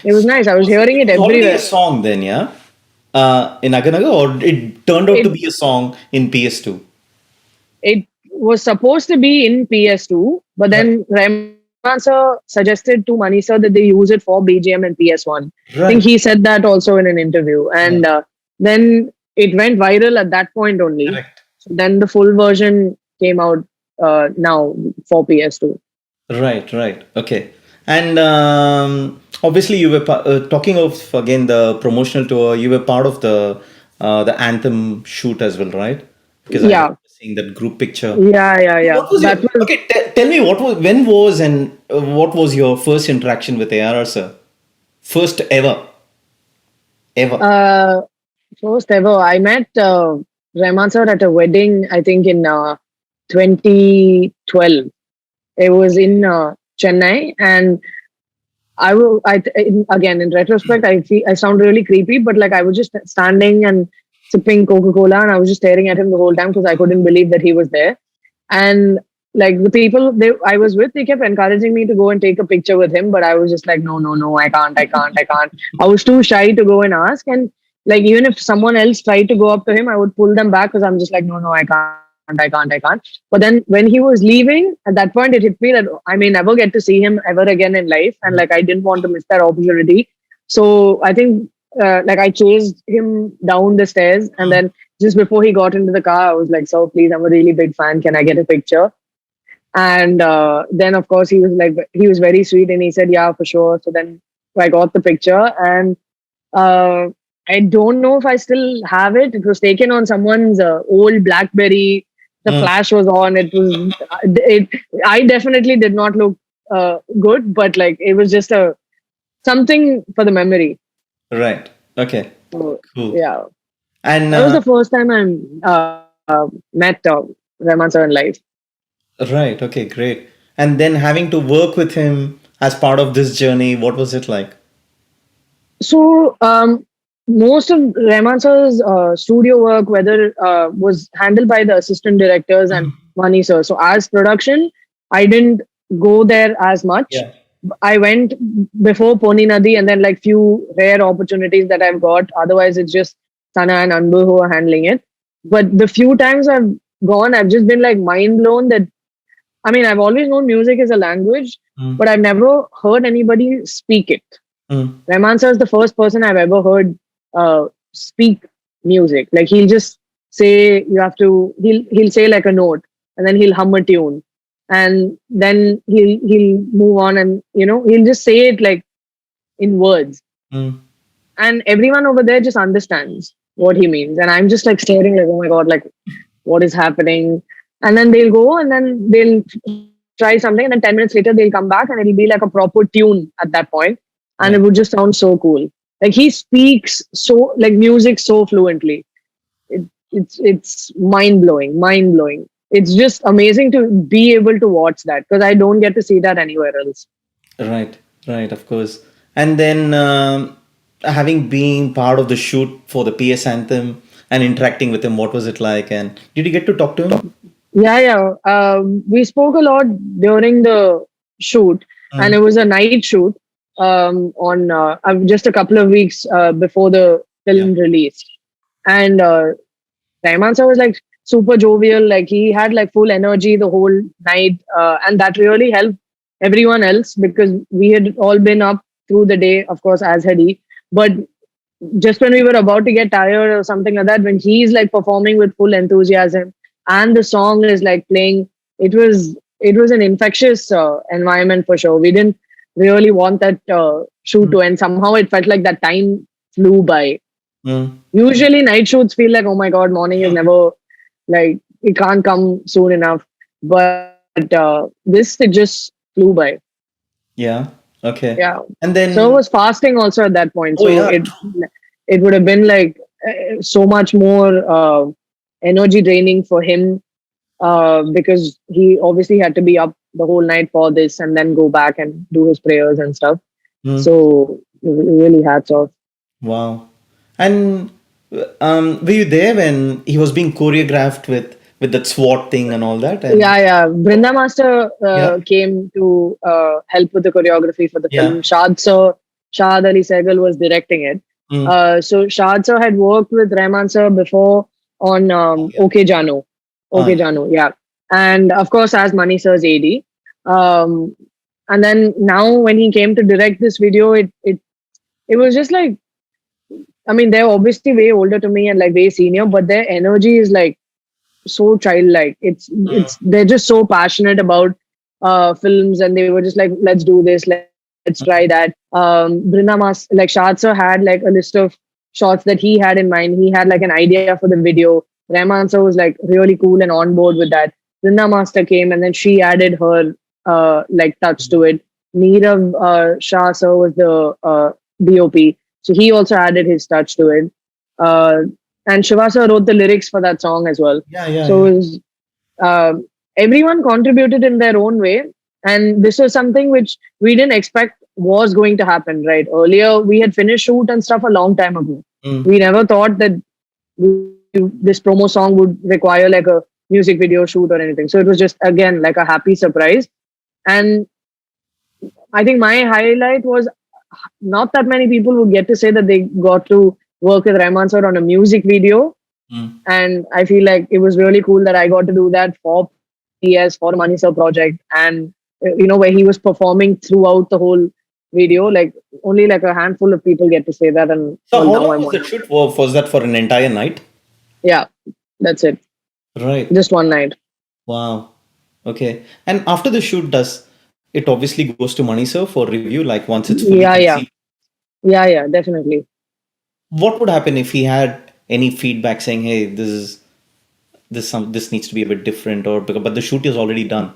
It was So nice. I was hearing it it was already a everywhere. song then, yeah? In Aganagar, or it turned out to It be a song in PS2? it was supposed to be in PS2, but Right. then Rahman sir suggested to Mani sir that they use it for BGM and PS1. I think he Right. said that also in an interview, and Right. then it went viral at that point only. Correct. So then the full version came out now for PS2. Right, right. Okay. And obviously, you were talking of again the promotional tour. You were part of the anthem shoot as well, right? Because I remember Yeah, seeing that group picture. yeah. What was your That was okay? Tell me what was when was and what was your first interaction with ARR sir? First ever, ever. uh, first ever. I met Rahman sir at a wedding, I think in 2012. It was in Chennai, and I will. Again in retrospect, I feel I sound really creepy, but like I was just standing and sipping Coca Cola, and I was just staring at him the whole time because I couldn't believe that he was there. And like the people I was with, they kept encouraging me to go and take a picture with him, but I was just like, no, I can't. I was too shy to go and ask, and like even if someone else tried to go up to him, I would pull them back because I'm just like, no, I can't. But then when he was leaving, at that point, it hit me that I may never get to see him ever again in life, and like I didn't want to miss that opportunity. So I think like I chased him down the stairs, and then just before he got into the car, I was like, "So please, I'm a really big fan. Can I get a picture?" And then, of course, he was very sweet, and he said, "Yeah, for sure." So then I got the picture, and uh, I don't know if I still have it. It was taken on someone's old BlackBerry. The Mm. flash was on. It. I definitely did not look good, but like it was just a something for the memory. Right. Okay. So, Cool. yeah, And that was the first time I met Rahman sir in life. Right. Okay. Great. And then having to work with him as part of this journey, what was it like? So most of Rahman sir's studio work, whether was handled by the assistant directors and Mm. Mani sir. So as production, I didn't go there as much. Yeah. I went before Poni Nadi, and then like few rare opportunities that I've got. Otherwise, it's just Sana and Anbu who are handling it. But the few times I've gone, I've just been like mind blown that I mean, I've always known music is a language, Mm. but I've never heard anybody speak it. Mm. Rahman sir is the first person I've ever heard speak music. Like he'll just say you have to. He'll say like a note, and then he'll hum a tune, and then he'll move on, and he'll just say it like in words, Mm. and everyone over there just understands what he means, and I'm just like staring like, oh my god, like what is happening? And then they'll go and then they'll try something, and then 10 minutes later they'll come back and it'll be like a proper tune at that point, and it Right. would just sound so cool. Like he speaks so like music so fluently. It's mind blowing, mind blowing. It's just amazing to be able to watch that because I don't get to see that anywhere else. Right. Right. Of course. And then having been part of the shoot for the PS anthem and interacting with him, what was it like? And did you get to talk to him? Yeah, yeah. We spoke a lot during the shoot, and it Mm. was a night shoot on just a couple of weeks before the Yeah. film released. And Rahman sir was like super jovial, like he had like full energy the whole night, and that really helped everyone else because we had all been up through the day, of course, as had he. But just when we were about to get tired or something like that, when he's like performing with full enthusiasm and the song is like playing, it was an infectious environment for sure. We didn't really want that shoot Mm. to end. Somehow it felt like that time flew by. Mm. Usually night shoots feel like, oh my god, morning is never like it can't come soon enough. But this it just flew by. Yeah. Okay. Yeah. And So I then, was fasting also at that point. oh So yeah. it would have been like so much more energy draining for him because he obviously had to be up the whole night for this and then go back and do his prayers and stuff. Mm. So really hats off. Wow. And were you there when he was being choreographed with that SWAT thing and all that? And Yeah, yeah. Brinda Master yeah. came to help with the choreography for the Yeah. film. Shahad Ali Sehgal was directing it. Mm. So Shahad sir had worked with Rahman sir before on Okay. OK Jano. Ah, OK Jano, yeah. And of course, as Mani sir's AD. Um, and then now when he came to direct this video, it was just like, I mean, they're obviously way older to me and like way senior, but their energy is like so childlike. It's mm, they're just so passionate about films, and they were just like, let's do this, let's try that. Like Shad sir had like a list of shots that he had in mind. He had like an idea for the video. Rahman sir was like really cool and on board with that. Brinda Master came and then she added her like touch to it. Neerav Shah sir was the DOP, so he also added his touch to it. Uh, and Shivasa wrote the lyrics for that song as well. yeah, yeah, So yeah. it was, everyone contributed in their own way, and this was something which we didn't expect was going to happen. Right, earlier we had finished shoot and stuff a long time ago. Mm. We never thought that this promo song would require like a music video shoot or anything. So it was just again like a happy surprise. And I think my highlight was not that many people would get to say that they got to work with Rahman sir on a music video. Mm. And I feel like it was really cool that I got to do that for PS, for Mani Sir project. And, where he was performing throughout the whole video, like only like a handful of people get to say that. And So well, how now long I'm was one the of them. shoot for? Was that for an entire night? Yeah, that's it. Right. Just one night. Wow. Okay. And after the shoot, does it obviously goes to Money Sir for review? Like once it's fully Yeah, yeah. conceived, Yeah, definitely. what would happen if he had any feedback saying, "Hey, this needs to be a bit different," or but the shoot is already done.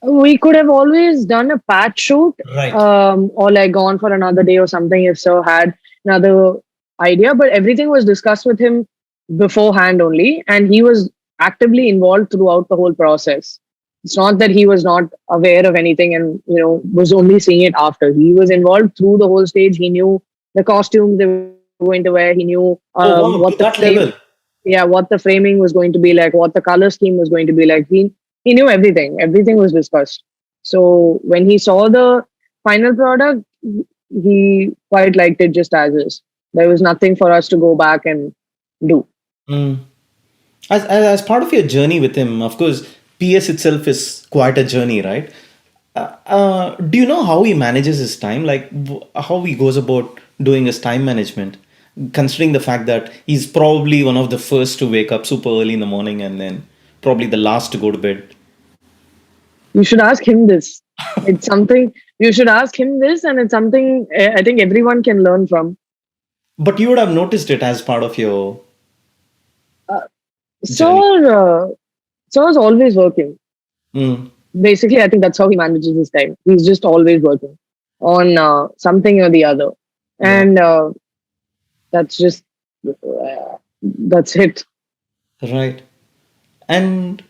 We could have always done a patch shoot, Right. or like gone for another day or something if Sir had another idea. But everything was discussed with him beforehand only, and he was actively involved throughout the whole process. It's not that he was not aware of anything and was only seeing it after. He was involved through the whole stage. He knew the costumes they were going to wear. He knew Oh what wow, the to that frame, level. yeah, what the framing was going to be like, what the color scheme was going to be like. He knew everything. Everything was discussed. So when he saw the final product, he quite liked it just as is. There was nothing for us to go back and do. Mm. As part of your journey with him, of course, PS itself is quite a journey, right? Do you know how he manages his time? Like how he goes about doing his time management, considering the fact that he's probably one of the first to wake up super early in the morning and then probably the last to go to bed. You should ask him this. It's something you should ask him this, and it's something I think everyone can learn from. But you would have noticed it as part of your Uh, journey. Sir, Sir's always working. Mm. Basically, I think that's how he manages his time. He's just always working on something or the other, Yeah, and that's just that's it. right. And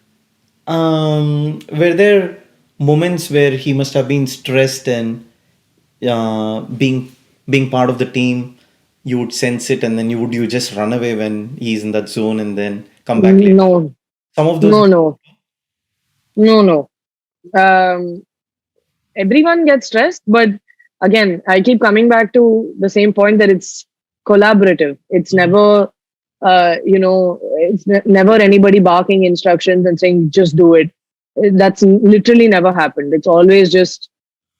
were there moments where he must have been stressed and being part of the team, you would sense it, and then you just run away when he's in that zone and then come back later. No, Some of those. no, no, no, no. Um, Everyone gets stressed, but again, I keep coming back to the same point that it's collaborative. It's never, never anybody barking instructions and saying just do it. That's literally never happened. It's always just,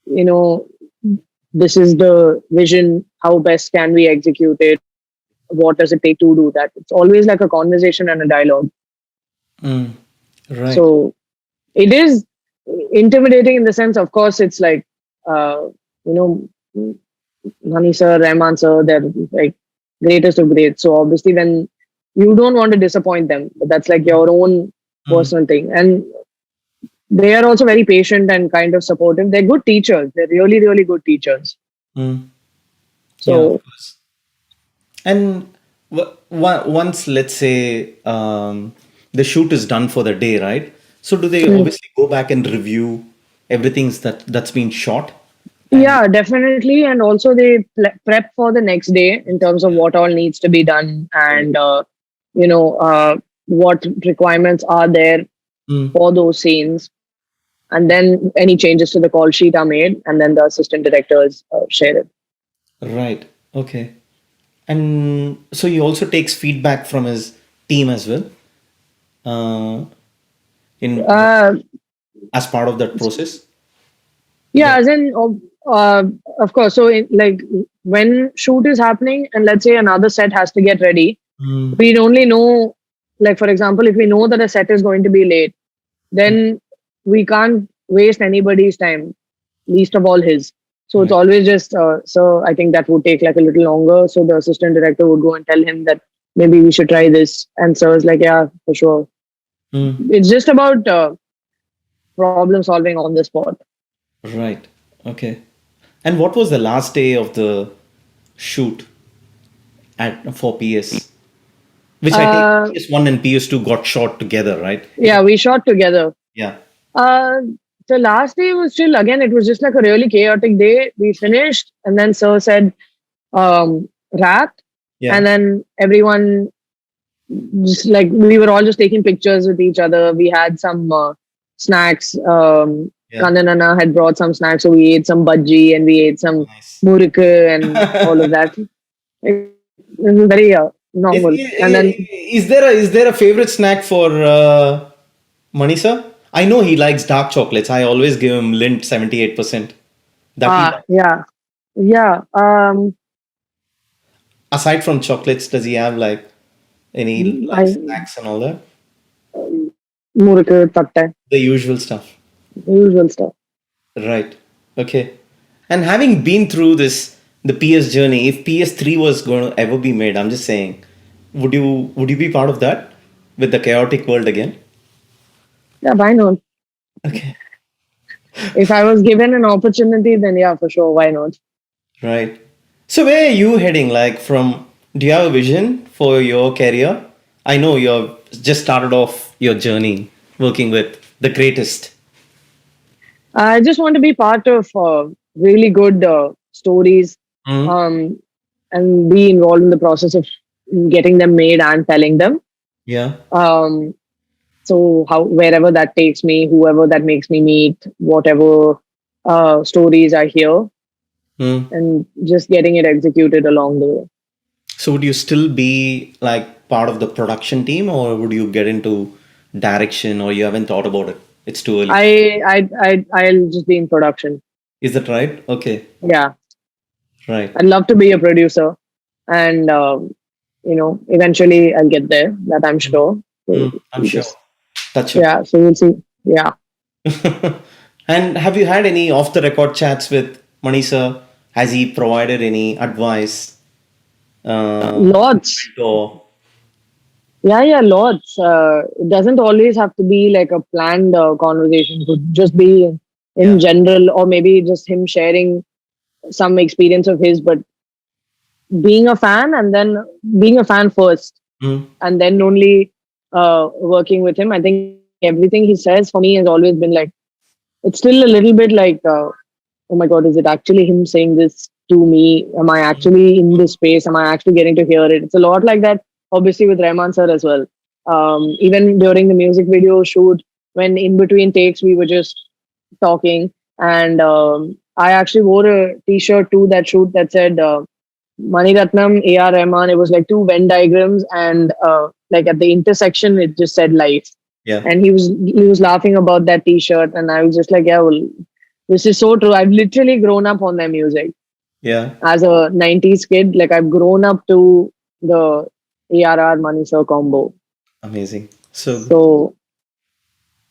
you know, this is the vision. How best can we execute it? What does it take to do that? It's always like a conversation and a dialogue. Mm, right. So it is intimidating in the sense, of course, it's like, uh, you know, Nani sir, Rahman sir, they're like greatest of greats. So obviously, when you don't want to disappoint them, but that's like your own Mm, personal thing. And they are also very patient and kind of supportive. They're good teachers. They're really, really good teachers. mm, yeah, of So course. And once, let's say, the shoot is done for the day, right? So do they mm, obviously go back and review that's been shot? And yeah, definitely. And also they prep for the next day in terms of what all needs to be done and, you know, what requirements are there mm, for those scenes. And then any changes to the call sheet are made, and then the assistant directors share it. right, okay. And so he also takes feedback from his team as well, uh, in Uh, as part of that process. yeah, Yeah. as in, uh, of course. So, like when shoot is happening, and let's say another set has to get ready, Mm, we only know, like for example, if we know that a set is going to be late, then we can't waste anybody's time, least of all his. So it's right. always just, so I think that would take like a little longer. So the assistant director would go and tell him that maybe we should try this. And so it's like, yeah, for sure. Mm, It's just about problem solving on the spot. right. Okay. And what was the last day of the shoot at for PS? Which I take Uh, PS1 and PS2 got shot together, right? If yeah, we shot together. yeah. Uh, the last day was still, again, it was just like a really chaotic day. We finished, and then Sir said, wrap. And Yeah. then everyone, just like, we were all just taking pictures with each other. We had some snacks. Yeah. Kandanana had brought some snacks, so we ate some bhaji and we ate some Nice. murukku and all of that. It was very normal. And then Is there a favorite snack for Manisa? I know he likes dark chocolates. I always give him Lindt 78%. That he likes. yeah, yeah. Aside from chocolates, does he have like any I like snacks and all that? murukku, tatta, The usual stuff. usual stuff. Right. Okay. And having been through the PS journey, if PS3 was going to ever be made, I'm just saying, would you be part of that with the chaotic world again? Yeah, why not? Okay. If I was given an opportunity, then yeah, for sure, why not? Right. So where are you heading? Like from, do you have a vision for your career? I know you've just started off your journey working with the greatest. I just want to be part of really good stories, Mm, um, and be involved in the process of getting them made and telling them. yeah. Um, so how wherever that takes me, whoever that makes me meet, whatever stories I hear, Mm. and just getting it executed along the way. So would you still be like part of the production team, or would you get into direction, or you haven't thought about it? It's too early. I'll just be in production. Is that right? Okay. Yeah, Right. I'd love to be a producer, and eventually I'll get there. That I'm sure. So I'm we sure. just Touch wood. yeah. So we'll see. Yeah, And have you had any off the record chats with Mani sir? Has he provided any advice? lots. Or Yeah, lots. It doesn't always have to be like a planned conversation. It could just be in yeah. general, or maybe just him sharing some experience of his, but being a fan and then being a fan first, Mm, and then only working with him. I think everything he says for me has always been like, it's still a little bit like, oh my God, is it actually him saying this to me? Am I actually in this space? Am I actually getting to hear it? It's a lot like that, obviously, with Rahman sir as well. Even during the music video shoot, when in between takes, we were just talking. And I actually wore a t shirt to that shoot that said, Mani Ratnam, A.R.Rahman. It was like two Venn diagrams, and like at the intersection, it just said life. yeah. And he was laughing about that T-shirt, and I was just like, yeah, well, this is so true. I've literally grown up on their music Yeah. as a '90s kid. Like I've grown up to the ARR Mani Sir combo. Amazing. So good. So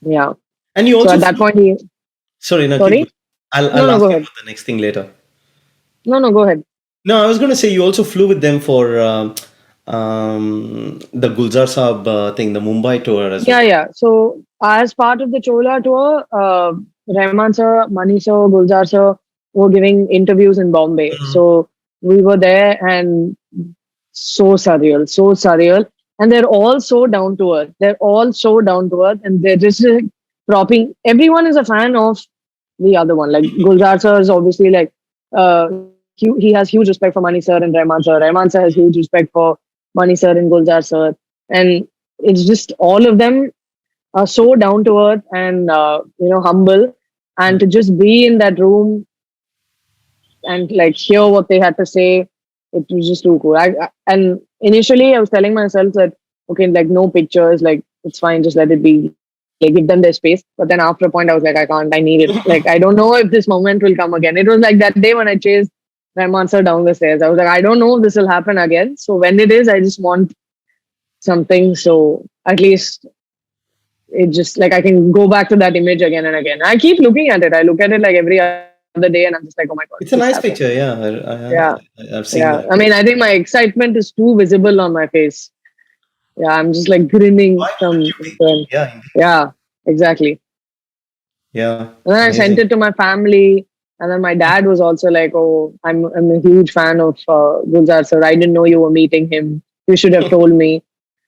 yeah. And you So also at that flew. point, he Sorry, no, keep sorry. going. I'll No, ask go you ahead. about the next thing later. No, go ahead. No, I was going to say you also flew with them for the Gulzar Saab thing, the Mumbai tour as well. Yeah. So as part of the Chola tour, Rahman sir, Mani sir, Gulzar sir were giving interviews in Bombay. Mm, So we were there, and so surreal. And they're all so down to earth. They're all so down to earth, and they're just propping. Everyone is a fan of the other one. Like Gulzar sir is obviously like, he has huge respect for Mani sir and Rahman sir. Rahman sir has huge respect for Mani sir and Gulzar sir. And it's just all of them are so down to earth and humble, and mm, to just be in that room and like hear what they had to say, it was just too cool. And initially I was telling myself that okay, like no pictures, like it's fine, just let it be, like give them their space. But then after a point I was like, I can't, I need it. Like I don't know if this moment will come again. It was like that day when I chased Rahman sir down the stairs. I was like, I don't know if this will happen again. So when it is, I just want something, so at least it just like I can go back to that image again and again. I keep looking at it. I look at it like every other day, and I'm just like, oh my God, this It's a happened. nice picture. Yeah, Yeah, I've seen yeah. that. I mean, I think my excitement is too visible on my face. Yeah, I'm just like grinning Why not the from cutie? then. Yeah, indeed. Yeah, exactly. Yeah, And then I sent amazing. it to my family, and then my dad was also like, "Oh, I'm a huge fan of Gulzar sir. I didn't know you were meeting him. You should have told me.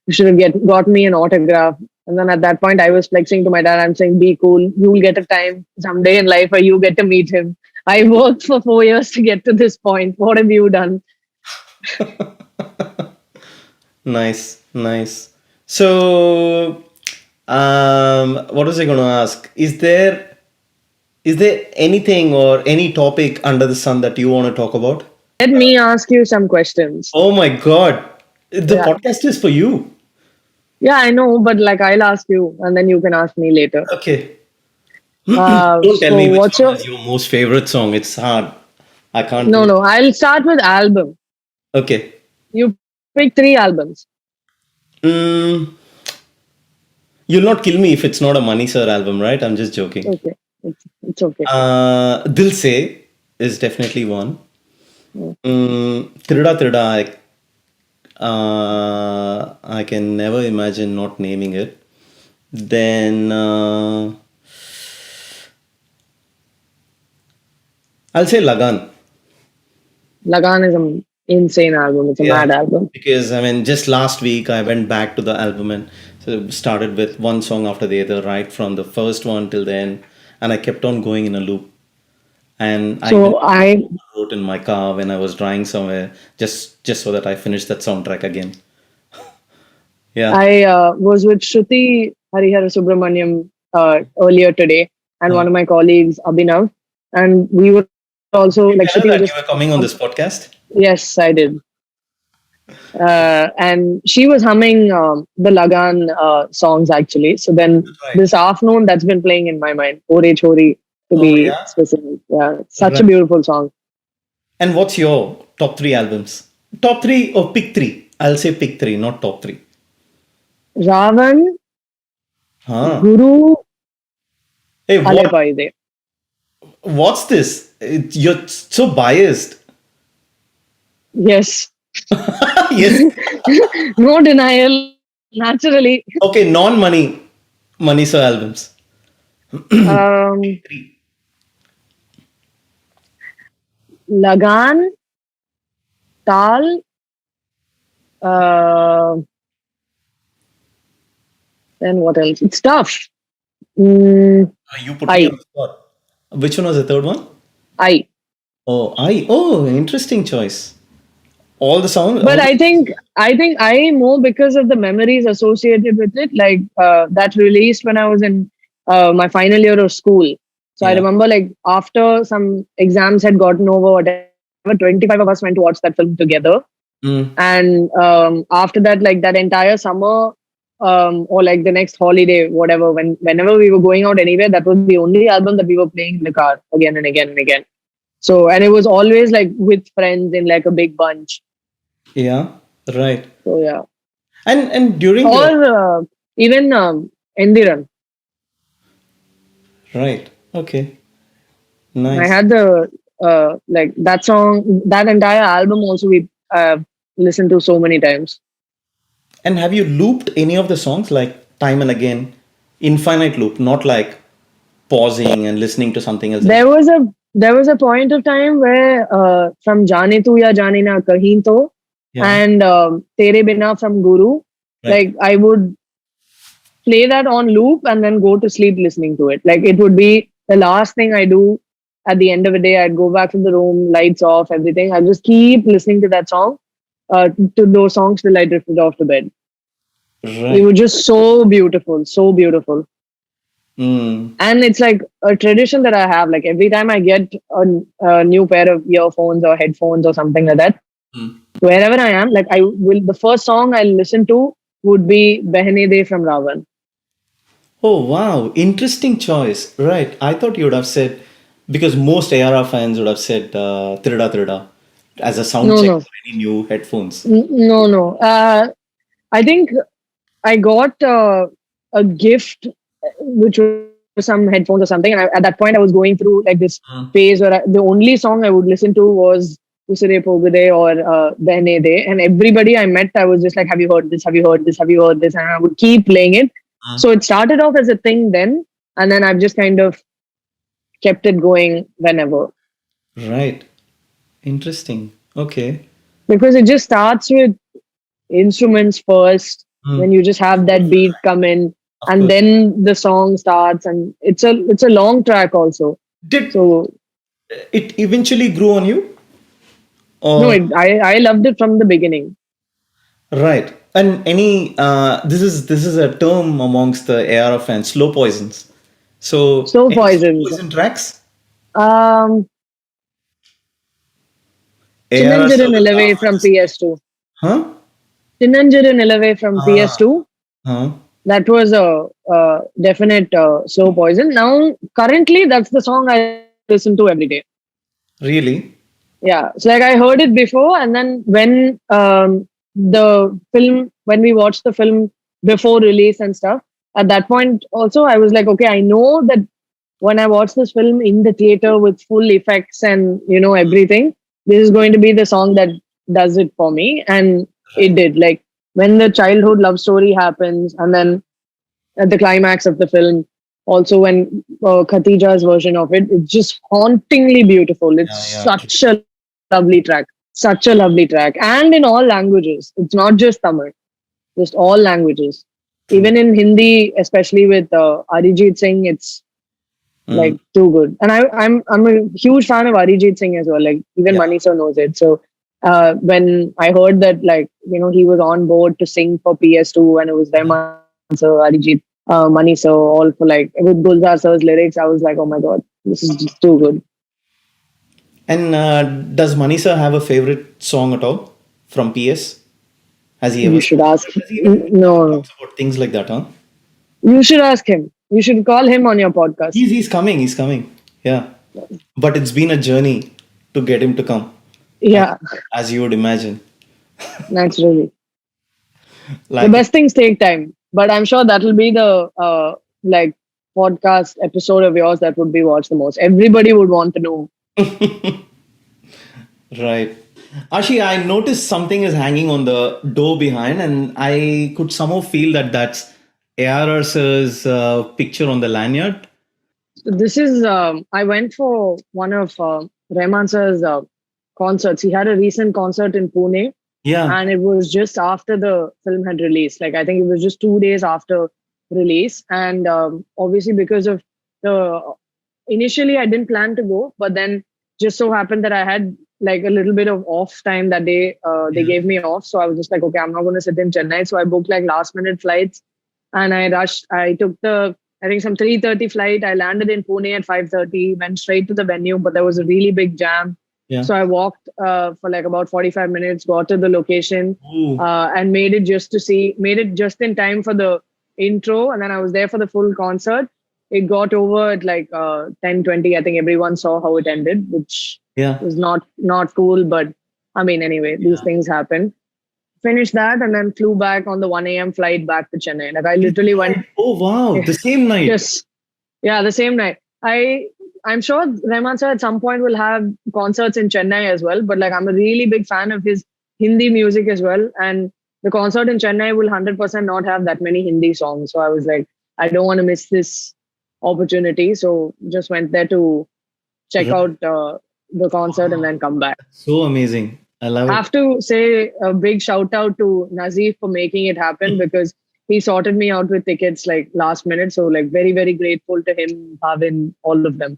You should have got me an autograph." And then at that point, I was flexing to my dad. I'm saying, "Be cool. You'll get a time someday in life where you get to meet him. I worked for 4 years to get to this point. What have you done?" Nice, nice. So, what was I going to ask? Is there anything or any topic under the sun that you want to talk about? Let me ask you some questions. Oh my God, the Yeah, podcast is for you. yeah, I know, but like I'll ask you, and then you can ask me later. Okay. Don't tell So me which what's one your is your most favorite song. It's hard. I can't no, do it. no. I'll start with album. Okay. You pick three albums. Mm, you'll not kill me if it's not a Mani Sir album, right? I'm just joking. Okay, it's okay. Dil Se is definitely one. Mm. Tirda Tirda, I can never imagine not naming it. Then I'll say Lagan. Lagan is Insane album. It's a Yeah, mad album. because I mean, just last week I went back to the album and so started with one song after the other, right from the first one till the end, and I kept on going in a loop. And I even So I wrote in my car when I was driving somewhere, just so that I finished that soundtrack again. Yeah. I was with Shruti Harihara Subramaniam earlier today, and Uh, one of my colleagues, Abhinav, and we were also like Shruti was did you just tell her that you were coming on this podcast? yes, I did. And she was humming the Lagan songs actually. So then Right. this afternoon, that's been playing in my mind. Ore Chori, to Oh be yeah. specific. Yeah, such a Right. beautiful song. And what's your top three albums? Top three or pick three? I'll say pick three, not top three. Ravan, Huh. Guru, Hey, Alepaide. what's this? You're so biased. Yes, Yes. no denial. Naturally, Okay, non-money, money so albums. um, Three. Lagan, Tal, uh, then what else? It's tough. Mm, You put me on I, the spot. Which one was the third one? I. Oh, I. Oh, interesting choice. All the sound. But All the, I think I more because of the memories associated with it. Like that released when I was in my final year of school. So I yeah. remember like after some exams had gotten over, whatever, 25 of us went to watch that film together. Mm. And after that, like that entire summer or like the next holiday, whatever, whenever we were going out anywhere, that was the only album that we were playing in the car again and again and again. So and it was always like with friends in like a big bunch. Yeah. Right. So yeah. And during the Or even Endiran. right. Okay. I Nice. had the like that song, that entire album also we listened to so many times. And have you looped any of the songs like time and again, infinite loop, not like pausing and listening to something else? There was a point of time where from Jaane Tu Ya Jaane Na Kahin To Yeah. and Tere Bina from Guru, Right. like I would play that on loop and then go to sleep listening to it. Like it would be the last thing I do at the end of the day. I'd go back to the room, lights off, everything. I'd just keep listening to that song, to those songs till I drifted off to bed. It Right. was just so beautiful, so beautiful. Mm. And it's like a tradition that I have. Like every time I get a new pair of earphones or headphones or something like that, Mm. wherever I am, like the first song I listen to would be Behne De from Ravan. Oh wow, interesting choice. Right. I thought you would have said because most ARR fans would have said Tirda Tirda as a sound No, check no, for any new headphones. no, no. I think I got a gift, which was some headphones or something. And at that point, I was going through like this Mm. phase where the only song I would listen to was Usure Pogade or Behne De. And everybody I met, I was just like, have you heard this? Have you heard this? Have you heard this? And I would keep playing it. Mm. So it started off as a thing then. And then I've just kind of kept it going whenever. Right. Interesting. Okay. Because it just starts with instruments first, then Mm. you just have that beat come in, Of and course. then the song starts, and it's a long track also. Did So it eventually grew on you? no, Or I loved it from the beginning. right. And any this is a term amongst the AR fans, slow poisons. So Slow any slow Poisons, poison tracks? um, ARR Sir Chinanjiru will laugh Nilave at from this. PS2. Huh? Chinanjiru Nilave from Ah, PS2. huh. That was a definite Slow Poison. Now, currently, that's the song I listen to every day. Really? Yeah, so like I heard it before, and then when when we watched the film before release and stuff, at that point also I was like, okay, I know that when I watch this film in the theater with full effects and everything, this is going to be the song that does it for me, and it Right. did. Like when the childhood love story happens, and then at the climax of the film, also when Khatija's version of it, it's just hauntingly beautiful. Yeah, It's yeah. such a lovely track. Such a lovely track, and in all languages. It's not just Tamil, just all languages. True. Even in Hindi, especially with Arijit Singh, it's Mm. like too good. And I'm a huge fan of Arijit Singh as well. Like even Yeah. Manisha knows it. So when I heard that, like, he was on board to sing for PS2, and it was Yeah. Rahman sir, Arijit, Mani sir, all for like with Gulzar sir's lyrics, I was like, oh my god, this is just too good. And does Manisa have a favorite song at all from PS? Has he ever You said should that? ask. Because he even No, talks about things like that, huh? you should ask him. You should call him on your podcast. He's coming. He's coming. Yeah. But it's been a journey to get him to come, as, Yeah, as you would imagine. naturally. The Like, best things take time, but I'm sure that'll be the like podcast episode of yours that would be watched the most. Everybody would want to know. right. Ashi, I noticed something is hanging on the door behind, and I could somehow feel that that's ARR Sir's picture on the lanyard. So this is I went for one of Rahman sir's concerts. He had a recent concert in Pune, Yeah. and it was just after the film had released. Like I think it was just 2 days after release, and obviously because of the initially I didn't plan to go, but then just so happened that I had like a little bit of off time that day. They Yeah. gave me off, so I was just like, okay, I'm not going to sit in Chennai. So I booked like last minute flights, and I rushed. I took the I think some 3:30 flight. I landed in Pune at 5:30. Went straight to the venue, but there was a really big jam. Yeah. So I walked for like about 45 minutes, got to the location, Ooh. and made it just in time for the intro. And then I was there for the full concert. It got over at like 10:20. I think everyone saw how it ended, which Yeah. was not cool. But I mean, anyway, these Yeah. things happen. Finished that and then flew back on the 1 a.m. flight back to Chennai. Like I literally went Oh, wow. The same night. just yeah, the same night. I'm sure Rahman sir at some point will have concerts in Chennai as well. But like I'm a really big fan of his Hindi music as well. And the concert in Chennai will 100% not have that many Hindi songs. So I was like, I don't want to miss this opportunity. So just went there to check Right. out the concert and then come back. So amazing. I love it. Have to say a big shout out to Nazif for making it happen because he sorted me out with tickets like last minute. So like very, very grateful to him, Bhavin, all of them.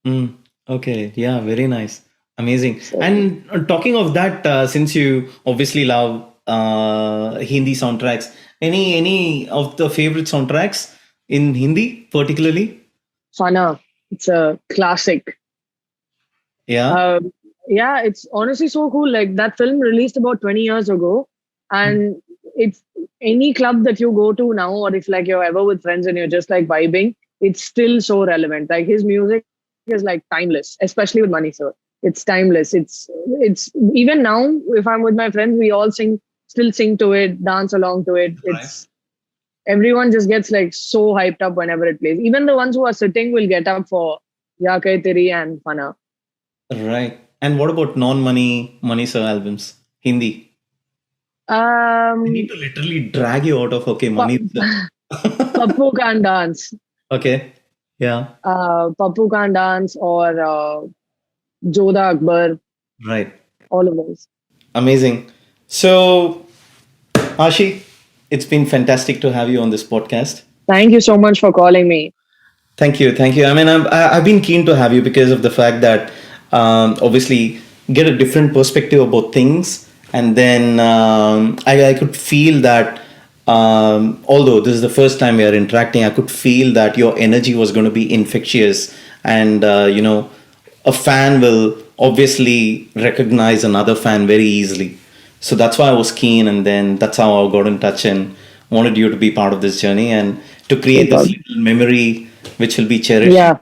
Mm, okay. Yeah. Very nice. Amazing. So And talking of that, since you obviously love Hindi soundtracks, any of the favorite soundtracks in Hindi particularly? Fana, it's a classic. Yeah. Um, yeah, it's honestly so cool. Like that film released about 20 years ago, and it's any club that you go to now, or if like you're ever with friends and you're just like vibing, it's still so relevant. Like his music is like timeless, especially with Money Sir. It's timeless. It's even now. If I'm with my friends, we all still sing to it, dance along to it. Right. It's everyone just gets like so hyped up whenever it plays. Even the ones who are sitting will get up for Ya Kai Teri and Fana. Right. And what about Money Sir albums? Hindi. I need Um, to literally drag you out of okay, Money Sir. Pappu Can Dance, Okay. Yeah. Pappu Can Dance, or Jodha Akbar, Right. all of those. Amazing. So, Ashi, it's been fantastic to have you on this podcast. Thank you so much for calling me. Thank you, thank you. I mean, I've been keen to have you because of the fact that obviously get a different perspective about things, and then I could feel that although this is the first time we are interacting, I could feel that your energy was going to be infectious, and a fan will obviously recognize another fan very easily. So that's why I was keen, and then that's how I got in touch and wanted you to be part of this journey and to create this Super. little memory which will be cherished Yeah,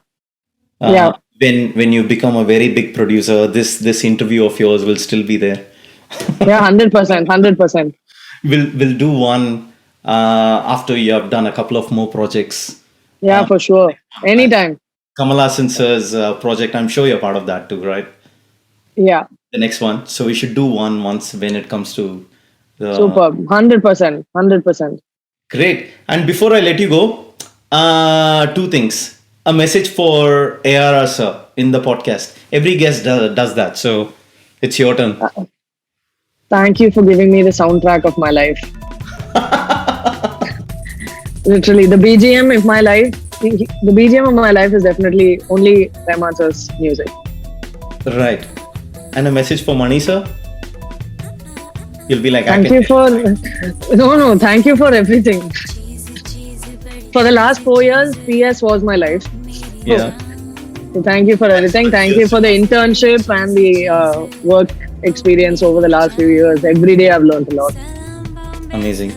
yeah, when you become a very big producer. This interview of yours will still be there. yeah, 100%, 100%. We'll do one after you have done a couple of more projects. Yeah, for sure. Anytime. Kamal Hassan sir's project, I'm sure you're part of that too, right? Yeah, The next one. So we should do one once when it comes to the super. 100%, 100%. great. And before I let you go, two things. A message for ARR Sir in the podcast. Every guest does that. So It's your turn. Thank you for giving me the soundtrack of my life. Literally, the BGM of my life. The BGM of my life is definitely only Rahman Sir's music. Right. And a message for Mani sir? You'll be like, Thank you for no. Thank you for everything. For the last 4 years, PS was my life. Yeah. So thank you for everything. Thank you for the internship and the work experience over the last few years. Every day I've learned a lot. Amazing.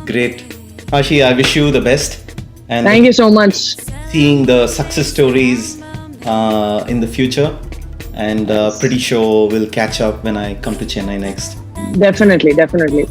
Great. Aashee, I wish you the best. And Thank you so much. seeing the success stories in the future. And pretty sure we'll catch up when I come to Chennai next. Definitely, definitely.